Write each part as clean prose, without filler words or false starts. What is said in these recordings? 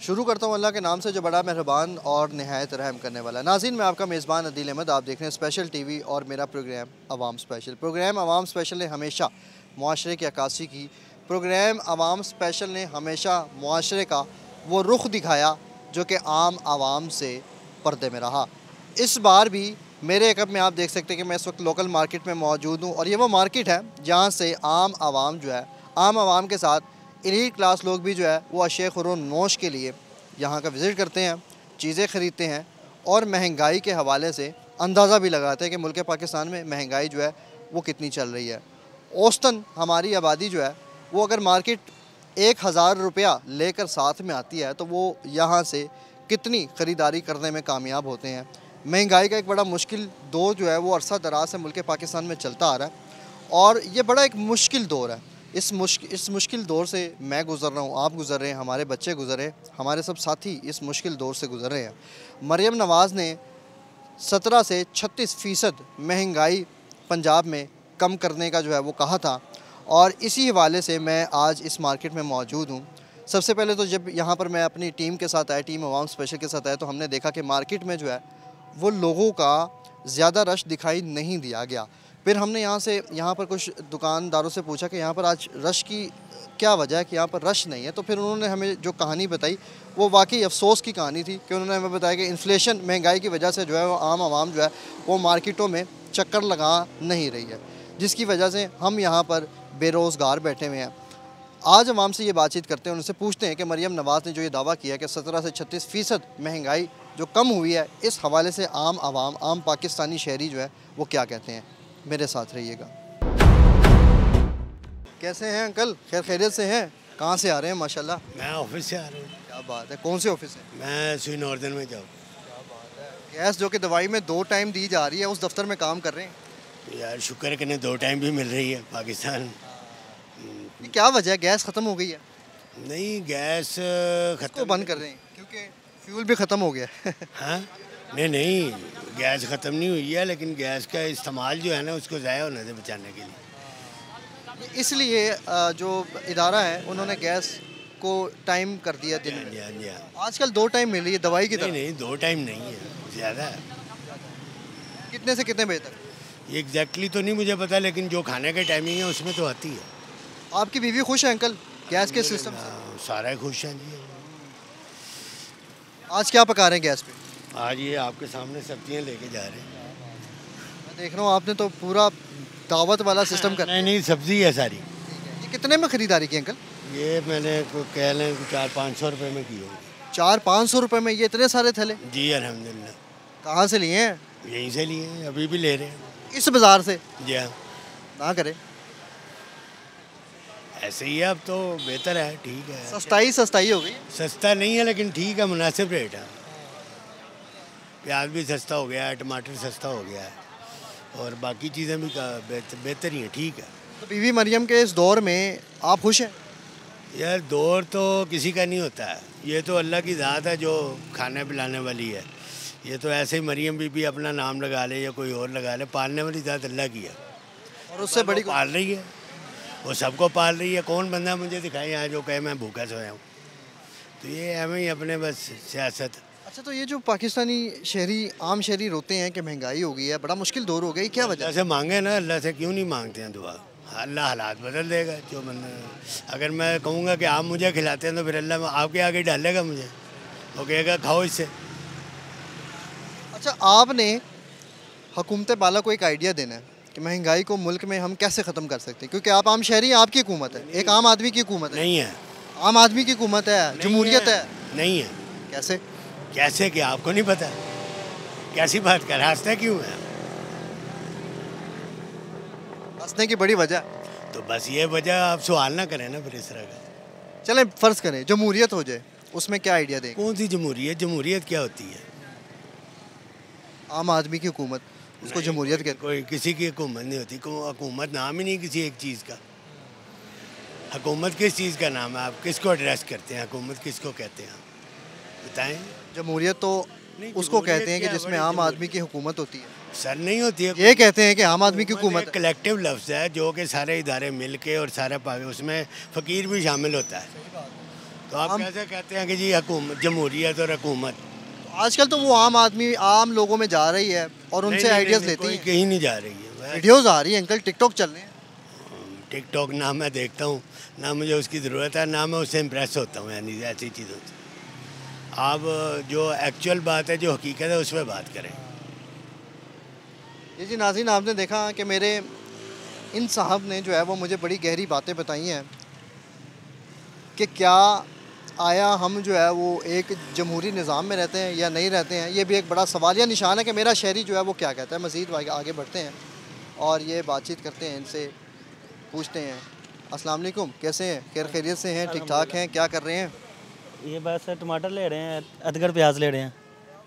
शुरू करता हूँ अल्लाह के नाम से जो बड़ा मेहरबान और नहायत रहम करने वाला है। नाज़रीन, मैं आपका मेज़बान अदील अहमद, आप देख रहे हैं स्पेशल टीवी और मेरा प्रोग्राम अवाम स्पेशल। प्रोग्राम अवाम स्पेशल ने हमेशा मुआशरे की अक्कासी की। प्रोग्राम अवाम स्पेशल ने हमेशा मुआशरे का वो रुख दिखाया जो कि आम आवाम से पर्दे में रहा। इस बार भी मेरे एक में आप देख सकते हैं कि मैं इस वक्त लोकल मार्केट में मौजूद हूँ और ये वो मार्केट है जहाँ से आम आवाम जो है, आम आवाम के साथ एलीट क्लास लोग भी जो है वो अशे खुरून नोश के लिए यहाँ का विज़िट करते हैं, चीज़ें ख़रीदते हैं और महंगाई के हवाले से अंदाज़ा भी लगाते हैं कि मुल्क पाकिस्तान में महंगाई जो है वो कितनी चल रही है। औसतन हमारी आबादी जो है वो अगर मार्केट 1000 रुपया लेकर साथ में आती है तो वो यहाँ से कितनी ख़रीदारी करने में कामयाब होते हैं। महंगाई का एक बड़ा मुश्किल दौर जो है वो अरसा दराज से मुल्क पाकिस्तान में चलता आ रहा है और ये बड़ा एक मुश्किल दौर है। इस मुश्किल दौर से मैं गुज़र रहा हूँ, आप गुज़र रहे हैं, हमारे बच्चे गुज़रे, हमारे सब साथी इस मुश्किल दौर से गुज़र रहे हैं। मरियम नवाज़ ने 17 से 36% महंगाई पंजाब में कम करने का जो है वो कहा था और इसी हवाले से मैं आज इस मार्केट में मौजूद हूँ। सबसे पहले तो जब यहाँ पर मैं अपनी टीम के साथ आया, टीम अवाम स्पेशल के साथ आया, तो हमने देखा कि मार्केट में जो है वो लोगों का ज़्यादा रश दिखाई नहीं दिया गया। फिर हमने यहाँ पर कुछ दुकानदारों से पूछा कि यहाँ पर आज रश की क्या वजह है कि यहाँ पर रश नहीं है। तो फिर उन्होंने हमें जो कहानी बताई वो वाकई अफसोस की कहानी थी कि उन्होंने हमें बताया कि इन्फ्लेशन, महंगाई की वजह से जो है वो आम आवाम जो है वो मार्केटों में चक्कर लगा नहीं रही है, जिसकी वजह से हम यहाँ पर बेरोज़गार बैठे हुए हैं। आज अवाम से ये बातचीत करते हैं, उनसे पूछते हैं कि मरियम नवाज़ ने जो ये दावा किया कि 17 से 36% महंगाई जो कम हुई है, इस हवाले से आम आवाम, आम पाकिस्तानी शहरी जो है वो क्या कहते हैं। मेरे साथ रहिएगा। कैसे हैं अंकल? खैर खैरियत से हैं? कहाँ से आ रहे हैं? माशाल्लाह। मैं ऑफिस से आ रहा हूँ। क्या बात है, कौन से ऑफिस है? मैं सुई नॉर्दर्न में जाऊँ। क्या बात है। गैस जो कि दवाई में 2 टाइम दी जा रही है, उस दफ्तर में काम कर रहे हैं? तो यार शुक्र है कि 2 टाइम भी मिल रही है पाकिस्तान। क्या वजह है, गैस ख़त्म हो गई है? नहीं, गैस ख़त्म बंद कर रहे हैं क्योंकि फ्यूल भी ख़त्म हो गया है। हाँ, नहीं, गैस ख़त्म नहीं हुई है, लेकिन गैस का इस्तेमाल जो है ना उसको ज़ाया होने से बचाने के लिए, इसलिए जो इदारा है उन्होंने गैस को टाइम कर दिया दिन में। आजकल 2 टाइम मिल रही है दवाई की तरह। नहीं 2 टाइम नहीं है, ज़्यादा है। कितने से कितने बजे तक? ये एग्जैक्टली तो नहीं मुझे पता, लेकिन जो खाने के टाइमिंग है उसमें तो आती है। आपकी बीवी खुश है अंकल गैस के सिस्टम से? सारा खुश हैं जी। आज क्या पका रहे हैं गैस पे? आज ये आपके सामने सब्जियां लेके जा रहे हैं। मैं देख रहा हूँ आपने तो पूरा दावत वाला सिस्टम कर। नहीं, सब्जी है सारी। ये कितने में खरीदारी की अंकल? ये मैंने कह लें 400-500 रुपये में की होगी। 400-500 रुपये में ये इतने सारे थैले? जी अल्हम्दुलिल्लाह। कहाँ से लिए हैं? यहीं से लिए हैं, अभी भी ले रहे हैं। इस बाज़ार से? जी हाँ। ना करें, ऐसे ही है, अब तो बेहतर है, ठीक है। सस्ताई हो गई। सस्ता नहीं है लेकिन ठीक है, मुनासिब रेट है। प्याज भी सस्ता हो गया है, टमाटर सस्ता हो गया है और बाकी चीज़ें भी बेहतर ही हैं, ठीक है। तो बीवी मरियम के इस दौर में आप खुश हैं? यार दौर तो किसी का नहीं होता है, ये तो अल्लाह की ज़ात है जो खाने पिलाने वाली है। ये तो ऐसे ही मरियम बीबी अपना नाम लगा ले या कोई और लगा ले, पालने वाली ज़ात अल्लाह की है और उससे बड़ी पाल रही है, वो सबको पाल रही है। कौन बंदा मुझे दिखाए यहाँ जो कहे मैं भूखा सोया हूँ? तो ये हमें ही अपने बस सियासत। अच्छा, तो ये जो पाकिस्तानी शहरी, आम शहरी रोते हैं कि महंगाई हो गई है, बड़ा मुश्किल दौर हो गई, क्या वजह? अल्लाह से मांगे ना, अल्लाह से क्यों नहीं मांगते हैं दुआ? अल्लाह हालात बदल देगा जो बंदा। अगर मैं कहूँगा कि आप मुझे खिलाते हैं तो फिर अल्लाह आपके आगे डालेगा मुझे, वो कहेगा खाओ इससे। अच्छा, आपने हुकूमत बाला को एक आइडिया देना है कि महंगाई को मुल्क में हम कैसे ख़त्म कर सकते हैं, क्योंकि आप आम शहरी, आपकी हुकूमत है, एक आम आदमी की हुकूमत है। नहीं है, आम आदमी की हुकूमत है, जमहूरियत है। नहीं है। कैसे क्या आपको नहीं पता? कैसी बात कर, हंसते क्यों है? हंसने की बड़ी वजह। तो बस ये वजह, आप सवाल ना करें ना फिर इस तरह का। चलें फ़र्ज़ करें जमहूरियत हो जाए, उसमें क्या आइडिया दें? कौन सी जमहूरियत? जमहूरियत क्या होती है? आम आदमी की हुकूमत, उसको जमहूरियत कहते हैं। कोई किसी की हुकूमत नहीं होती, हुकूमत नाम ही नहीं किसी एक चीज़ का। हुकूमत किस चीज़ का नाम है? आप किसको एड्रेस करते हैं? हुकूमत किसको कहते हैं बताएं? जमहूरियत तो उसको कहते हैं कि जिसमें आम आदमी की हुकूमत होती है। सर नहीं होती है, ये कहते हैं कि आम आदमी की हुकूमत। कलेक्टिव लफ्ज़ है जो कि सारे इदारे मिल के और सारा उसमें फ़कीर भी शामिल होता है। तो आप कैसे कहते हैं कि जी हुकूमत जमहूरियत और हुकूमत? आजकल तो वो आम आदमी आम लोगों में जा रही है और उनसे आइडियाज़ लेती है। कहीं नहीं जा रही है, वीडियोज़ आ रही है अंकल, टिकटॉक चल रहे हैं। टिकटॉक ना मैं देखता हूँ, ना मुझे उसकी ज़रूरत है, ना मैं उससे इम्प्रेस होता हूँ, यानी ऐसी चीज़ों से। आप जो एक्चुअल बात है, जो हकीकत है, उस पर बात करें। जी नाज़रीन, आपने देखा कि मेरे इन साहब ने जो है वो मुझे बड़ी गहरी बातें बताई हैं कि क्या आया हम जो है वो एक जमहूरी निज़ाम में रहते हैं या नहीं रहते हैं। ये भी एक बड़ा सवालिया निशान है कि मेरा शहरी जो है वो क्या कहता है। मज़ीद आगे बढ़ते हैं और ये बातचीत करते हैं, इनसे पूछते हैं। अस्सलाम वालेकुम, कैसे हैं? खैर खैरियत से हैं? ठीक ठाक हैं? क्या कर रहे हैं? ये बस टमाटर ले रहे हैं, अदरक प्याज ले रहे हैं।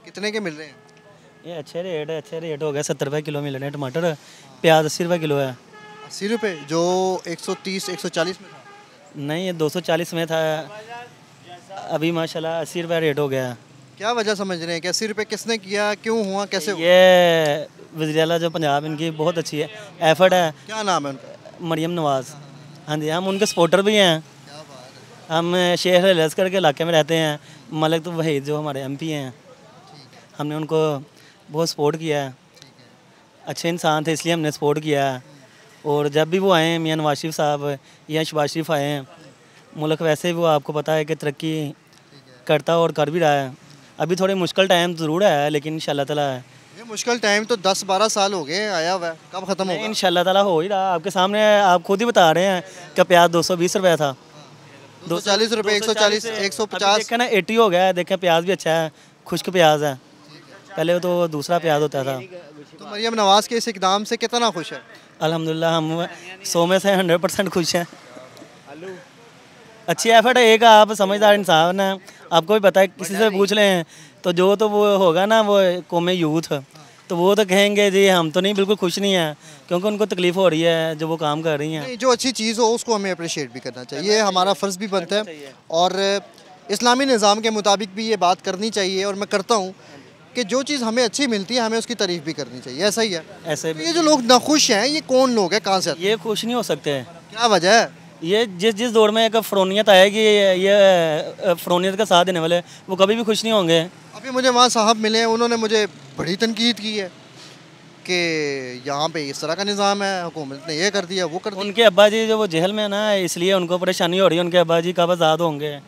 कितने के मिल रहे हैं? ये अच्छे रेट हो गए। 70 रुपये किलो मिल रहे हैं टमाटर। प्याज 80 रुपये किलो है। 80 रुपये, जो 130 140 में था? नहीं, ये 240 में था, अभी माशाल्लाह 80 रुपये रेट हो गया है। क्या वजह समझ रहे हैं कि 80 रुपये किसने किया, क्यों हुआ, कैसे हुआ? ये वज़ीर-ए-आला जो पंजाब, इनकी बहुत अच्छी है, एफर्ट है। क्या नाम है उनका? मरियम नवाज़। हाँ जी, हम उनके सपोर्टर भी हैं। हम शेख लश्कर के इलाके में रहते हैं। मलिक तो वहीद जो हमारे MP हैं, हमने उनको बहुत सपोर्ट किया है। अच्छे इंसान थे, इसलिए हमने सपोर्ट किया है। और जब भी वो आए हैं, मियां नवाज शरीफ साहब या शहबाज शरीफ आए हैं, मुल्क वैसे ही वो आपको पता है कि तरक्की करता और कर भी रहा है। अभी थोड़ी मुश्किल टाइम ज़रूर है, लेकिन इंशाल्लाह ताला है। ये मुश्किल टाइम तो 10-12 साल हो गए आया हुआ है, कब ख़त्म होगा? इंशाल्लाह ताला हो ही रहा। आपके सामने आप खुद ही बता रहे हैं कि प्याज 220 रुपये था, 240 रुपये, 140, 150। देखें ना 80 हो गया है। देखें प्याज भी अच्छा है, खुश्क प्याज है, पहले तो दूसरा प्याज होता था। तो मरियम नवाज़ के इस इकदाम से कितना खुश है? अल्हम्दुलिल्लाह हम 100 में से 100% खुश हैं। अच्छी एफर्ट है, एक आप समझदार इंसान है, आपको भी पता है, किसी से पूछ लें तो जो तो वो होगा ना, वो कौमी यूथ, तो वो तो कहेंगे जी हम तो नहीं, बिल्कुल खुश नहीं है, क्योंकि उनको तकलीफ़ हो रही है जो वो काम कर रही हैं। नहीं, जो अच्छी चीज़ हो उसको हमें अप्रिशिएट भी करना चाहिए, ये हमारा फ़र्ज़ भी बनता है। और इस्लामी निज़ाम के मुताबिक भी ये बात करनी चाहिए, और मैं करता हूँ कि जो चीज़ हमें अच्छी मिलती है हमें उसकी तारीफ़ भी करनी चाहिए। ऐसा ही है। ऐसे तो ये जो लोग नाखुश हैं, ये कौन लोग हैं, कहाँ से आते हैं? ये खुश नहीं हो सकते हैं। क्या वजह है? ये जिस दौर में एक फ़रोनियत आएगी, ये फ़रोनियत का साथ देने वाले वो कभी भी खुश नहीं होंगे। अभी मुझे वहाँ साहब मिले हैं, उन्होंने मुझे बड़ी तनकीद की है कि यहाँ पे इस तरह का निज़ाम है, हुकूमत ने ये कर दिया, वो कर दिया। उनके अब्बा जी जो वो जेल में है ना, इसलिए उनको परेशानी हो रही है। उनके अब्बा जी कब आज़ाद होंगे?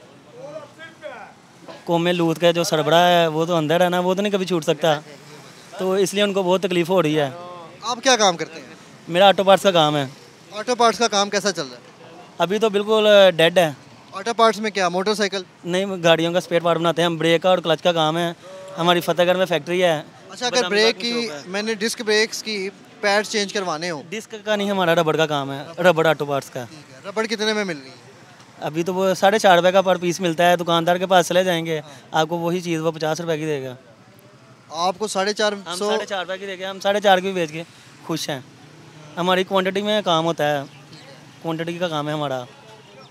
कौम लूत का जो सरबरा है वो तो अंदर है ना, वो तो नहीं कभी छूट सकता, तो इसलिए उनको बहुत तकलीफ़ हो रही है। आप क्या काम करते हैं? मेरा ऑटो पार्ट्स का काम है। ऑटो पार्ट्स का काम कैसा चल रहा है? अभी तो बिल्कुल डेड है। ऑटो पार्ट्स में क्या, मोटरसाइकिल? नहीं, गाड़ियों का स्पेयर पार्ट बनाते हैं हम। ब्रेक का और क्लच का काम है। हमारी फतेहगढ़ में फैक्ट्री है। अच्छा, अगर ब्रेक की, मैंने डिस्क ब्रेक्स की पैड चेंज करवाने हो? डिस्क का नहीं, हमारा रबड़ का काम है, रबड़ ऑटो पार्ट्स का। रबड़ कितने में मिल रही है? अभी तो वो 4.5 रुपये का पर पीस मिलता है। दुकानदार के पास चले जाएंगे, आपको वही चीज़ वो 50 रुपये की देगा। आपको 450? हम 4.5 रुपये की देंगे, हम 4.5 की भी बेच के खुश हैं। हमारी क्वांटिटी में काम होता है, क्वांटिटी का काम है हमारा।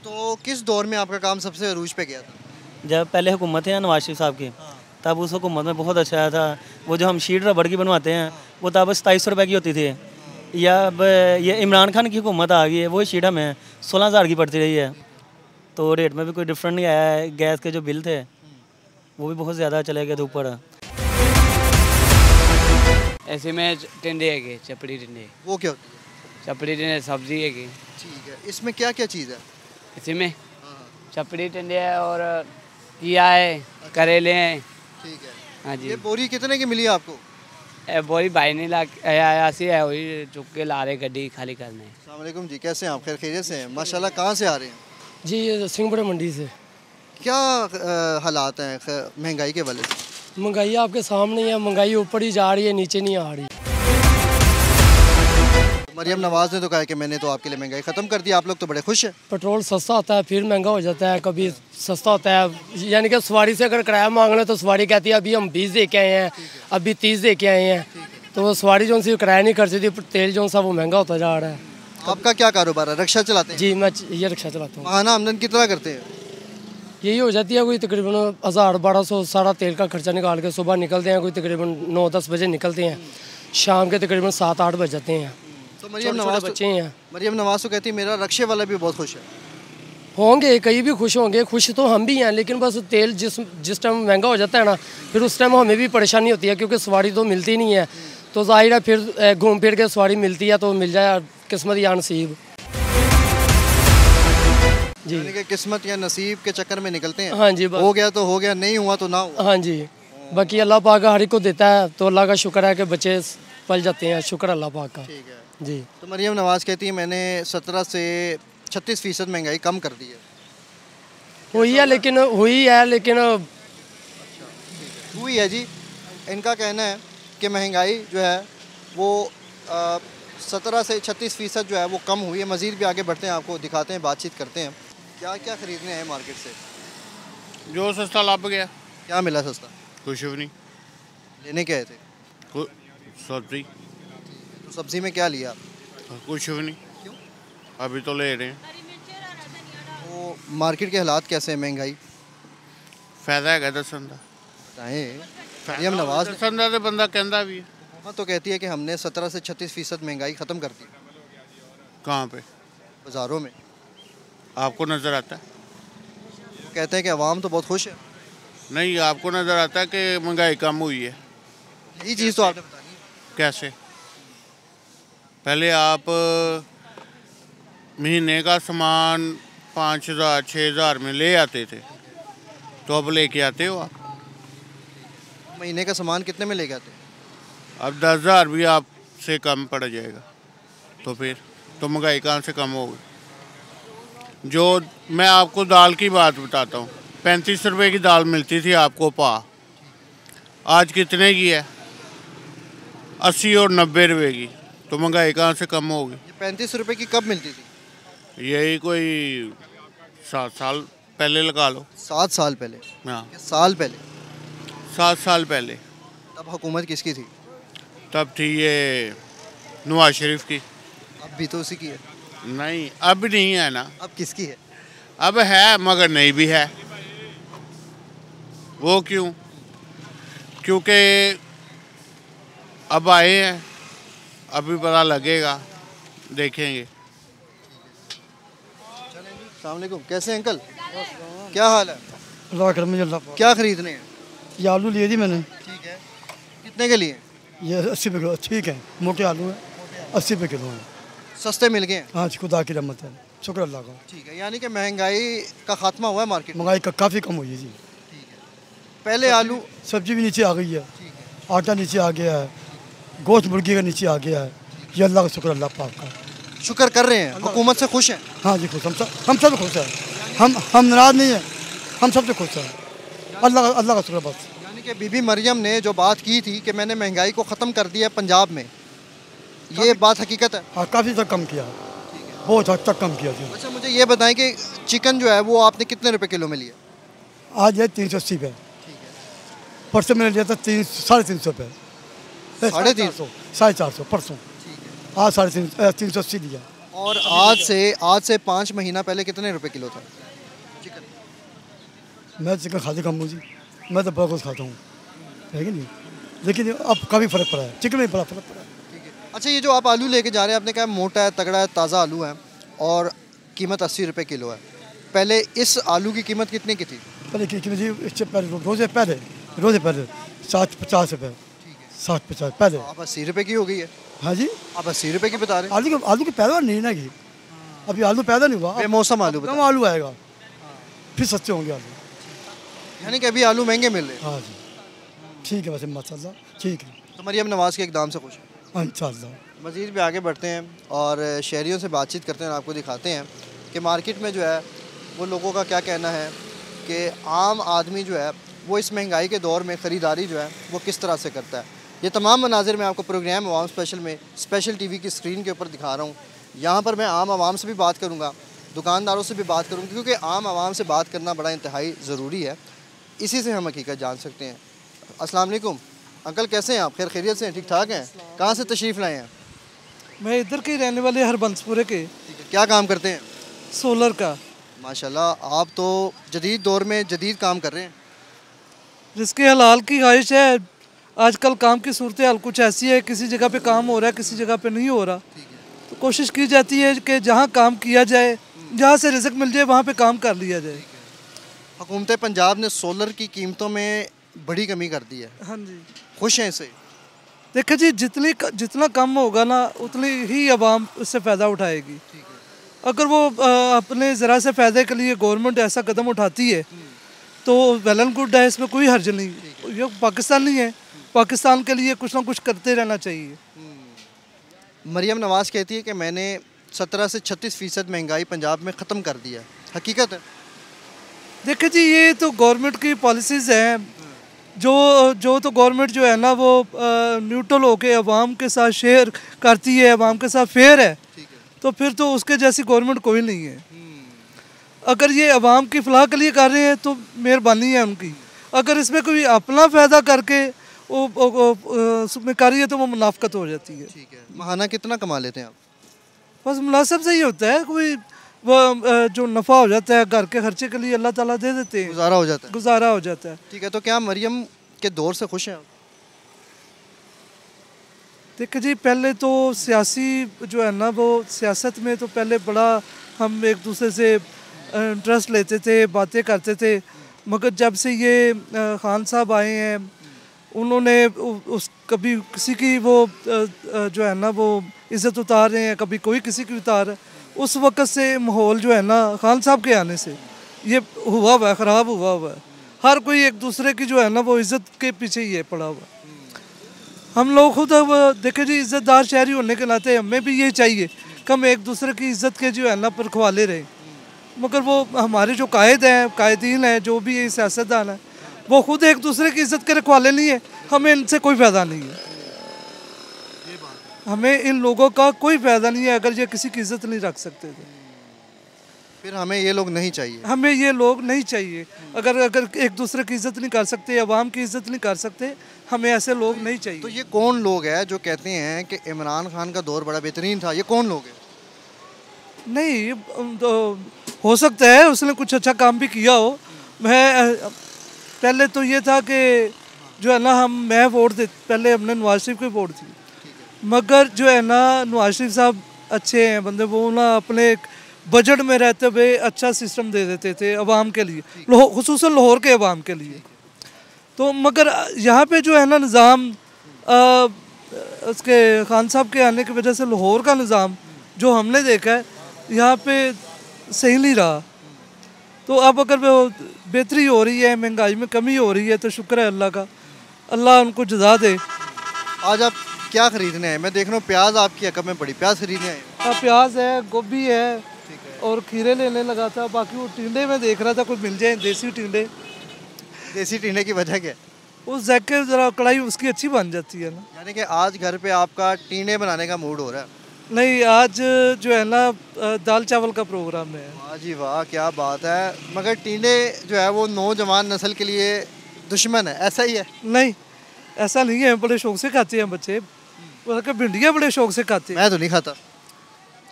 तो किस दौर में आपका काम सबसे अरूज पे गया था? जब पहले हुकूमत है नवाज शरीफ साहब की, तब उस हुकूमत में बहुत अच्छा आया था। वो जो हम शीट रबड़ की बनवाते हैं, वो तब 2700 रुपये की होती थी। या अब ये इमरान खान की हुकूमत आ गई है, वही शीट हमें 16,000 की पड़ती रही है। तो रेट में भी कोई डिफरेंट नहीं आया है। गैस के जो बिल थे वो भी बहुत ज़्यादा चले गए थे ऊपर। ऐसे में टिंडे है, चपड़ी टिंडे। वो क्या होती है? चपड़ी टिंडे सब्जी है। ठीक है, इसमें क्या क्या चीज़ है? इसी में चपड़ी टिंडे है और घिया है, करेले हैं। ठीक है। हाँ जी। ये बोरी कितने की मिली आपको? बोरी भाई नहीं ला ऐसी है, वही चुक के ला रहे गड्डी खाली करने। अस्सलाम वालेकुम जी, कैसे हैं आप? खैर खैरियत से हैं? माशाल्लाह। कहाँ से आ रहे हैं? जी, ये सिंहपुरा मंडी से। क्या हालात हैं महंगाई के वाले से? महंगाई आपके सामने है, महंगाई ऊपर ही जा रही है, नीचे नहीं आ रही। मरियम नवाज़ ने तो कहा कि मैंने तो आपके लिए महंगाई ख़त्म कर दी, आप लोग तो बड़े खुश हैं। पेट्रोल सस्ता होता है फिर महंगा हो जाता है, कभी सस्ता होता है। यानी कि सवारी से अगर किराया मांग लें तो सवारी कहती है अभी हम 20 दे के आए हैं, अभी 30 दे के आए हैं, तो वो सवारी जो सी किराया नहीं कर सकती, तेल जो सा वो महंगा होता जा रहा है। आपका क्या कारोबार है? रिक्शा चलाते हैं? जी, मैं ये रिक्शा चलाता हूँ। माहाना आमदन कितना करते हैं? यही हो जाती है कोई तकरीबन 1000-1200 सारा तेल का खर्चा निकाल के सुबह निकलते हैं, कोई तकरीबन 9-10 बजे निकलते हैं, शाम के तकरीबन 7-8 बज जाते हैं। तो मरियम नवाज़ बच्चे हैं। मरियम नवाज़ तो कहती है मेरा रक्शे वाला भी बहुत खुश है। होंगे, कई भी खुश होंगे, खुश तो हम भी हैं, लेकिन बस तेल जिस टाइम महंगा हो जाता है ना, फिर उस टाइम हमें भी परेशानी होती है, क्योंकि सवारी तो मिलती नहीं है। तो जाहिर है फिर घूम फिर के सवारी मिलती है तो मिल जाए, किस्मत या नसीब जी। यानी कि किस्मत या नसीब के चक्कर में निकलते हैं। हाँ जी, बस हो गया तो हो गया, नहीं हुआ तो ना हुआ। हाँ जी, बाकी अल्लाह पाक हर एक को देता है, तो अल्लाह का शुक्र है कि बच्चे पल जाते हैं, शुक्र अल्लाह पाक का। ठीक है। जी। तो मरियम नवाज़ कहती है मैंने 17 से 36% महंगाई कम कर दी है। हुई है लेकिन हुई है जी। इनका कहना है कि महंगाई जो है वो 17 से 36% जो है वो कम हुई है। मज़ीद भी आगे बढ़ते हैं, आपको दिखाते हैं, बातचीत करते हैं। क्या क्या ख़रीदने हैं मार्केट से? जो सस्ता लग गया। क्या मिला सस्ता? कुछ भी नहीं। लेने के आए थे? सब्जी। तो सब्ज़ी में क्या लिया? कुछ भी नहीं। क्यों? अभी तो ले रहे हैं। तो मार्केट के हालात कैसे हैं? महंगाई फायदा है दसन का। बताएँ। मरियम नवाज़ दसन का तो बंदा कहता भी है। हुकूमत तो कहती है कि हमने 17 से 36% महंगाई ख़त्म कर दी। कहाँ पे? बाज़ारों में। आपको नज़र आता है? कहते हैं कि अवाम तो बहुत खुश है। नहीं, आपको नज़र आता है कि महंगाई कम हुई है? यही चीज़ तो आपने बतानी है। कैसे? पहले आप महीने का सामान 5,000 6,000 में ले आते थे, तो अब लेके आते हो आप? महीने का सामान कितने में ले गए थे? अब 10,000 भी आपसे कम पड़ जाएगा, तो फिर तो महंगाई कहाँ से कम होगी? जो मैं आपको दाल की बात बताता हूँ, 35 रुपए की दाल मिलती थी आपको आज कितने की है? 80 और 90 रुपए की। तो महंगाई कहाँ से कम होगी? 35 रुपए की कब मिलती थी? यही कोई 7 साल पहले लगा लो। 7 साल पहले? हाँ, साल पहले? 7 साल पहले। तब हुकूमत किसकी थी? तब थी ये नवाज शरीफ की। अब भी तो उसी की है। नहीं, अब नहीं है ना। अब किसकी है? अब है मगर नहीं भी है। वो क्यों? क्योंकि अब आए हैं, अभी पता लगेगा, देखेंगे। अस्सलाम वालेकुम, कैसे हैं अंकल? क्या हाल है? क्या खरीदने हैं? ये आलू लिए थी मैंने। ठीक है। कितने के लिए? ये 80 रुपये किलो। ठीक है, मोटे आलू है, 80 रुपये किलो है। सस्ते मिल गए हैं? हाँ, खुदा की रहमत है, शुक्र अल्लाह का। ठीक है, यानी कि महंगाई का खात्मा हुआ है मार्केट में। महंगाई का काफ़ी कम हुई है जी। पहले आलू सब्जी भी नीचे आ गई है, आटा नीचे आ गया है, गोश्त मुर्गी का नीचे आ गया है। ये अल्लाह का शुक्र, अल्लाह पाक का शुक्र कर रहे हैं। हुकूमत से खुश हैं? हाँ जी, खुश। हम सब खुश हैं। हम नाराज़ नहीं हैं, हम सबसे खुश हैं। अल्लाह का शुक्र बस। यानी कि बीबी मरियम ने जो बात की थी कि मैंने महंगाई को ख़त्म कर दिया है पंजाब में, ये बात हकीकत है? हाँ, काफ़ी तक कम किया, बहुत हद तक कम किया जी। अच्छा, मुझे ये बताएं कि चिकन जो है वो आपने कितने रुपए किलो में लिया? आज है 380 रुपये। परसों मैंने लिया था 350 रुपये। 350? 450 परसों। आज 380 दिया। और आज से 5 महीना पहले कितने रुपए किलो था चिकन? मैं चिकन खाते कम हूँ जी, मैं तो बहुत कुछ खाता हूँ, है कि नहीं? लेकिन अब काफ़ी फ़र्क पड़ा है, चिकन में बड़ा फ़र्क पड़ा है। अच्छा, ये जो आप आलू लेके जा रहे हैं, आपने कहा मोटा है, तगड़ा है, ताज़ा आलू है और कीमत 80 रुपये किलो है। पहले इस आलू की कीमत कितने की थी? पहले की कीमत जी, इससे पहले रोज़े पहले 750 रुपये, 750 पहले। आप 80 रुपये की हो गई है? हाँ जी, आप 80 रुपये की बता रहे हैं? आलू की पैदावार नहीं ना की, अभी आलू पैदा नहीं हुआ। बेमौसम आलू कम आलू आएगा, फिर सस्ते होंगे आलू। यानी कि अभी आलू महंगे मिल रहे हैं। हाँ जी, ठीक है, वैसे माशाल्लाह ठीक है। तो मरियम नवाज़ के इक़दाम से खुश है? हाँ, इंशाल्लाह। मज़ीद भी आगे बढ़ते हैं और शहरियों से बातचीत करते हैं और आपको दिखाते हैं कि मार्केट में जो है वो लोगों का क्या कहना है कि आम आदमी जो है वो इस महंगाई के दौर में ख़रीदारी जो है वो किस तरह से करता है। ये तमाम मनाजिर मैं आपको प्रोग्राम अवाम स्पेशल में स्पेशल टीवी की स्क्रीन के ऊपर दिखा रहा हूँ। यहाँ पर मैं आम आवाम से भी बात करूँगा, दुकानदारों से भी बात करूँगा, क्योंकि आम आवाम से बात करना बड़ा इंतहाई ज़रूरी है। इसी से हम हकीकत जान सकते हैं। अस्सलाम वालेकुम अंकल, कैसे हैं आप? खैर खैरियत से हैं? ठीक ठाक हैं? कहाँ से तशरीफ़ लाए हैं? मैं इधर के रहने वाले हरबंसपुरे के। ठीक है, क्या काम करते हैं? सोलर का। माशाल्लाह, आप तो जदीद दौर में जदीद काम कर रहे हैं। जिसके हलाल की ख्वाहिश है, आजकल काम की सूरत हाल कुछ ऐसी है, किसी जगह पे काम हो रहा है, किसी जगह पे नहीं हो रहा, तो कोशिश की जाती है कि जहाँ काम किया जाए जहाँ से रिज़्क मिल जाए वहाँ पे काम कर लिया जाए। हुकूमत पंजाब ने सोलर की कीमतों में बड़ी कमी कर दी है, हाँ जी, खुश हैं इससे? देखो जी, जितना कम होगा ना उतनी ही आवाम इससे फ़ायदा उठाएगी। अगर वो अपने ज़रा से फ़ायदे के लिए गवर्नमेंट ऐसा कदम उठाती है तो वेल एंड गुड है, इसमें कोई हर्ज नहीं। ये पाकिस्तान नहीं है, पाकिस्तान के लिए कुछ ना कुछ करते रहना चाहिए। मरियम नवाज़ कहती है कि मैंने 17 से 36% महंगाई पंजाब में ख़त्म कर दिया है, हकीकत है? देखिए जी, ये तो गवर्नमेंट की पॉलिसीज़ हैं, जो तो गवर्नमेंट जो है ना वो न्यूट्रल होके अवाम के साथ शेयर करती है, अवाम के साथ फेयर है, तो फिर तो उसके जैसी गवर्नमेंट कोई नहीं है। अगर ये अवाम की फलाह के लिए कर रहे हैं तो मेहरबानी है उनकी। अगर इसमें कोई अपना फ़ायदा करके उसमें कर रही है तो वो मुनाफकत हो जाती है। ठीक है, महाना कितना कमा लेते हैं आप? बस मुनासिब से ही होता है, कोई वो जो नफ़ा हो जाता है घर के खर्चे के लिए अल्लाह ताला दे देते हैं, गुजारा हो जाता है। गुजारा हो जाता है। ठीक है, तो क्या मरियम के दौर से खुश हैं आप? देखिए जी, पहले तो सियासी जो है ना वो सियासत में तो पहले बड़ा हम एक दूसरे से इंटरेस्ट लेते थे, बातें करते थे, मगर जब से ये खान साहब आए हैं उन्होंने उस कभी किसी की वो जो है ना वो इज़्ज़त उतार रहे हैं, कभी कोई किसी की उतार है। उस वक़्त से माहौल जो है ना खान साहब के आने से ये हुआ हुआ है, ख़राब हुआ है। हर कोई एक दूसरे की जो है ना वो इज़्ज़त के पीछे ही है पड़ा हुआ। हम लोग खुद देखे जी, इज़्ज़तदार शहरी होने के नाते हमें भी ये चाहिए कि हम एक दूसरे की इज़्ज़त के जो है ना पर खवाले रहें, मगर वो हमारे जो कायद हैं, कायदीन हैं, जो भी सियासतदान हैं, वो खुद एक दूसरे की इज़्ज़त के रखवाले नहीं है। हमें इनसे कोई फ़ायदा नहीं है, हमें इन लोगों का कोई फ़ायदा नहीं है। अगर ये किसी की इज़्ज़त नहीं रख सकते तो फिर हमें ये लोग नहीं चाहिए। हमें ये लोग नहीं चाहिए। अगर एक दूसरे की इज़्ज़त नहीं कर सकते, अवाम की इज़्ज़त नहीं कर सकते, हमें ऐसे लोग नहीं चाहिए। तो ये कौन लोग हैं जो कहते हैं कि इमरान खान का दौर बड़ा बेहतरीन था? ये कौन लोग हैं? नहीं, तो हो सकता है उसने कुछ अच्छा काम भी किया हो। मैं पहले तो ये था कि जो है ना मैं वोट दे, पहले हमने नवाज शरीफ को वोट दी, मगर जो है ना नवाज शरीफ साहब अच्छे हैं बंदे, वो ना अपने बजट में रहते हुए अच्छा सिस्टम दे देते थे अवाम के लिए, खुसूसन लाहौर के अवाम के लिए। तो मगर यहाँ पे जो है ना निज़ाम उसके खान साहब के आने की वजह से लाहौर का निज़ाम जो हमने देखा है यहाँ पे सही नहीं रहा। तो अब अगर बेहतरी हो रही है, महंगाई में कमी हो रही है, तो शुक्र है अल्लाह का, अल्लाह उनको जज़ा दे। आज आप क्या खरीदने हैं? मैं देख रहा हूँ प्याज आपकी अकब में पड़ी, प्याज खरीदने आए? हाँ, प्याज है, गोभी है और खीरे लेने लगा था। बाकी वो टिंडे में देख रहा था कोई मिल जाए, देसी टिंडे। देसी टिंडे की वजह क्या है? उस जैके ज़रा कढ़ाई उसकी अच्छी बन जाती है ना। यानी कि आज घर पे आपका टिंडे बनाने का मूड हो रहा है? नहीं, आज जो है ना दाल चावल का प्रोग्राम है। वाह जी वाह, क्या बात है। मगर टिंडे जो है वो नौजवान नस्ल के लिए दुश्मन है, ऐसा ही है? नहीं, ऐसा नहीं है, बड़े शौक से खाते हैं बच्चे, बल्कि भिंडियाँ बड़े शौक से खाते हैं। मैं तो नहीं खाता।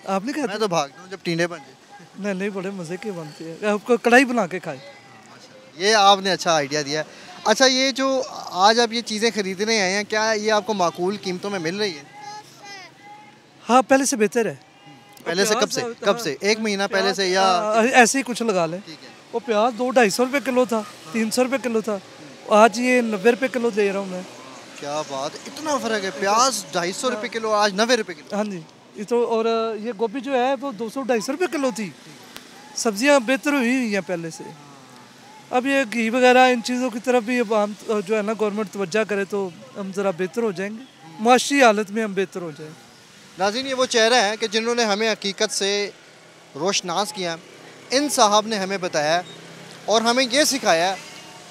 आप नहीं खाते? मैं तो भागता हूँ जब टिंडे बन जाए। नहीं, बड़े मज़े के बनते हैं, आपको कढ़ाई बना के खाए। ये आपने अच्छा आइडिया दिया। अच्छा, ये जो आज आप ये चीज़ें खरीदने आए हैं, क्या ये आपको माकूल कीमतों में मिल रही है? हाँ, पहले से बेहतर है। पहले से? कब से? एक महीना पहले से या ऐसे ही कुछ लगा लें। वो प्याज 200-250 रुपये किलो था, 300 रुपये किलो था, आज ये 90 रुपये किलो दे रहा हूँ मैं। क्या बात, इतना फ़र्क है? प्याज 250 रुपये किलो, आज 90 रुपये किलो। हाँ जी, ये तो। और ये गोभी जो है वो 200-250 रुपये किलो थी। सब्जियाँ बेहतर हुई हैं पहले से। अब ये घी वगैरह इन चीज़ों की तरफ भी अब हम जो है ना गवर्नमेंट तवज्जो करे तो हम ज़रा बेहतर हो जाएंगे, माशी हालत में हम बेहतर हो जाएंगे। नाज़रीन, ये वो चेहरा है कि जिन्होंने हमें हकीकत से रोशनास किया। इन साहब ने हमें बताया और हमें ये सिखाया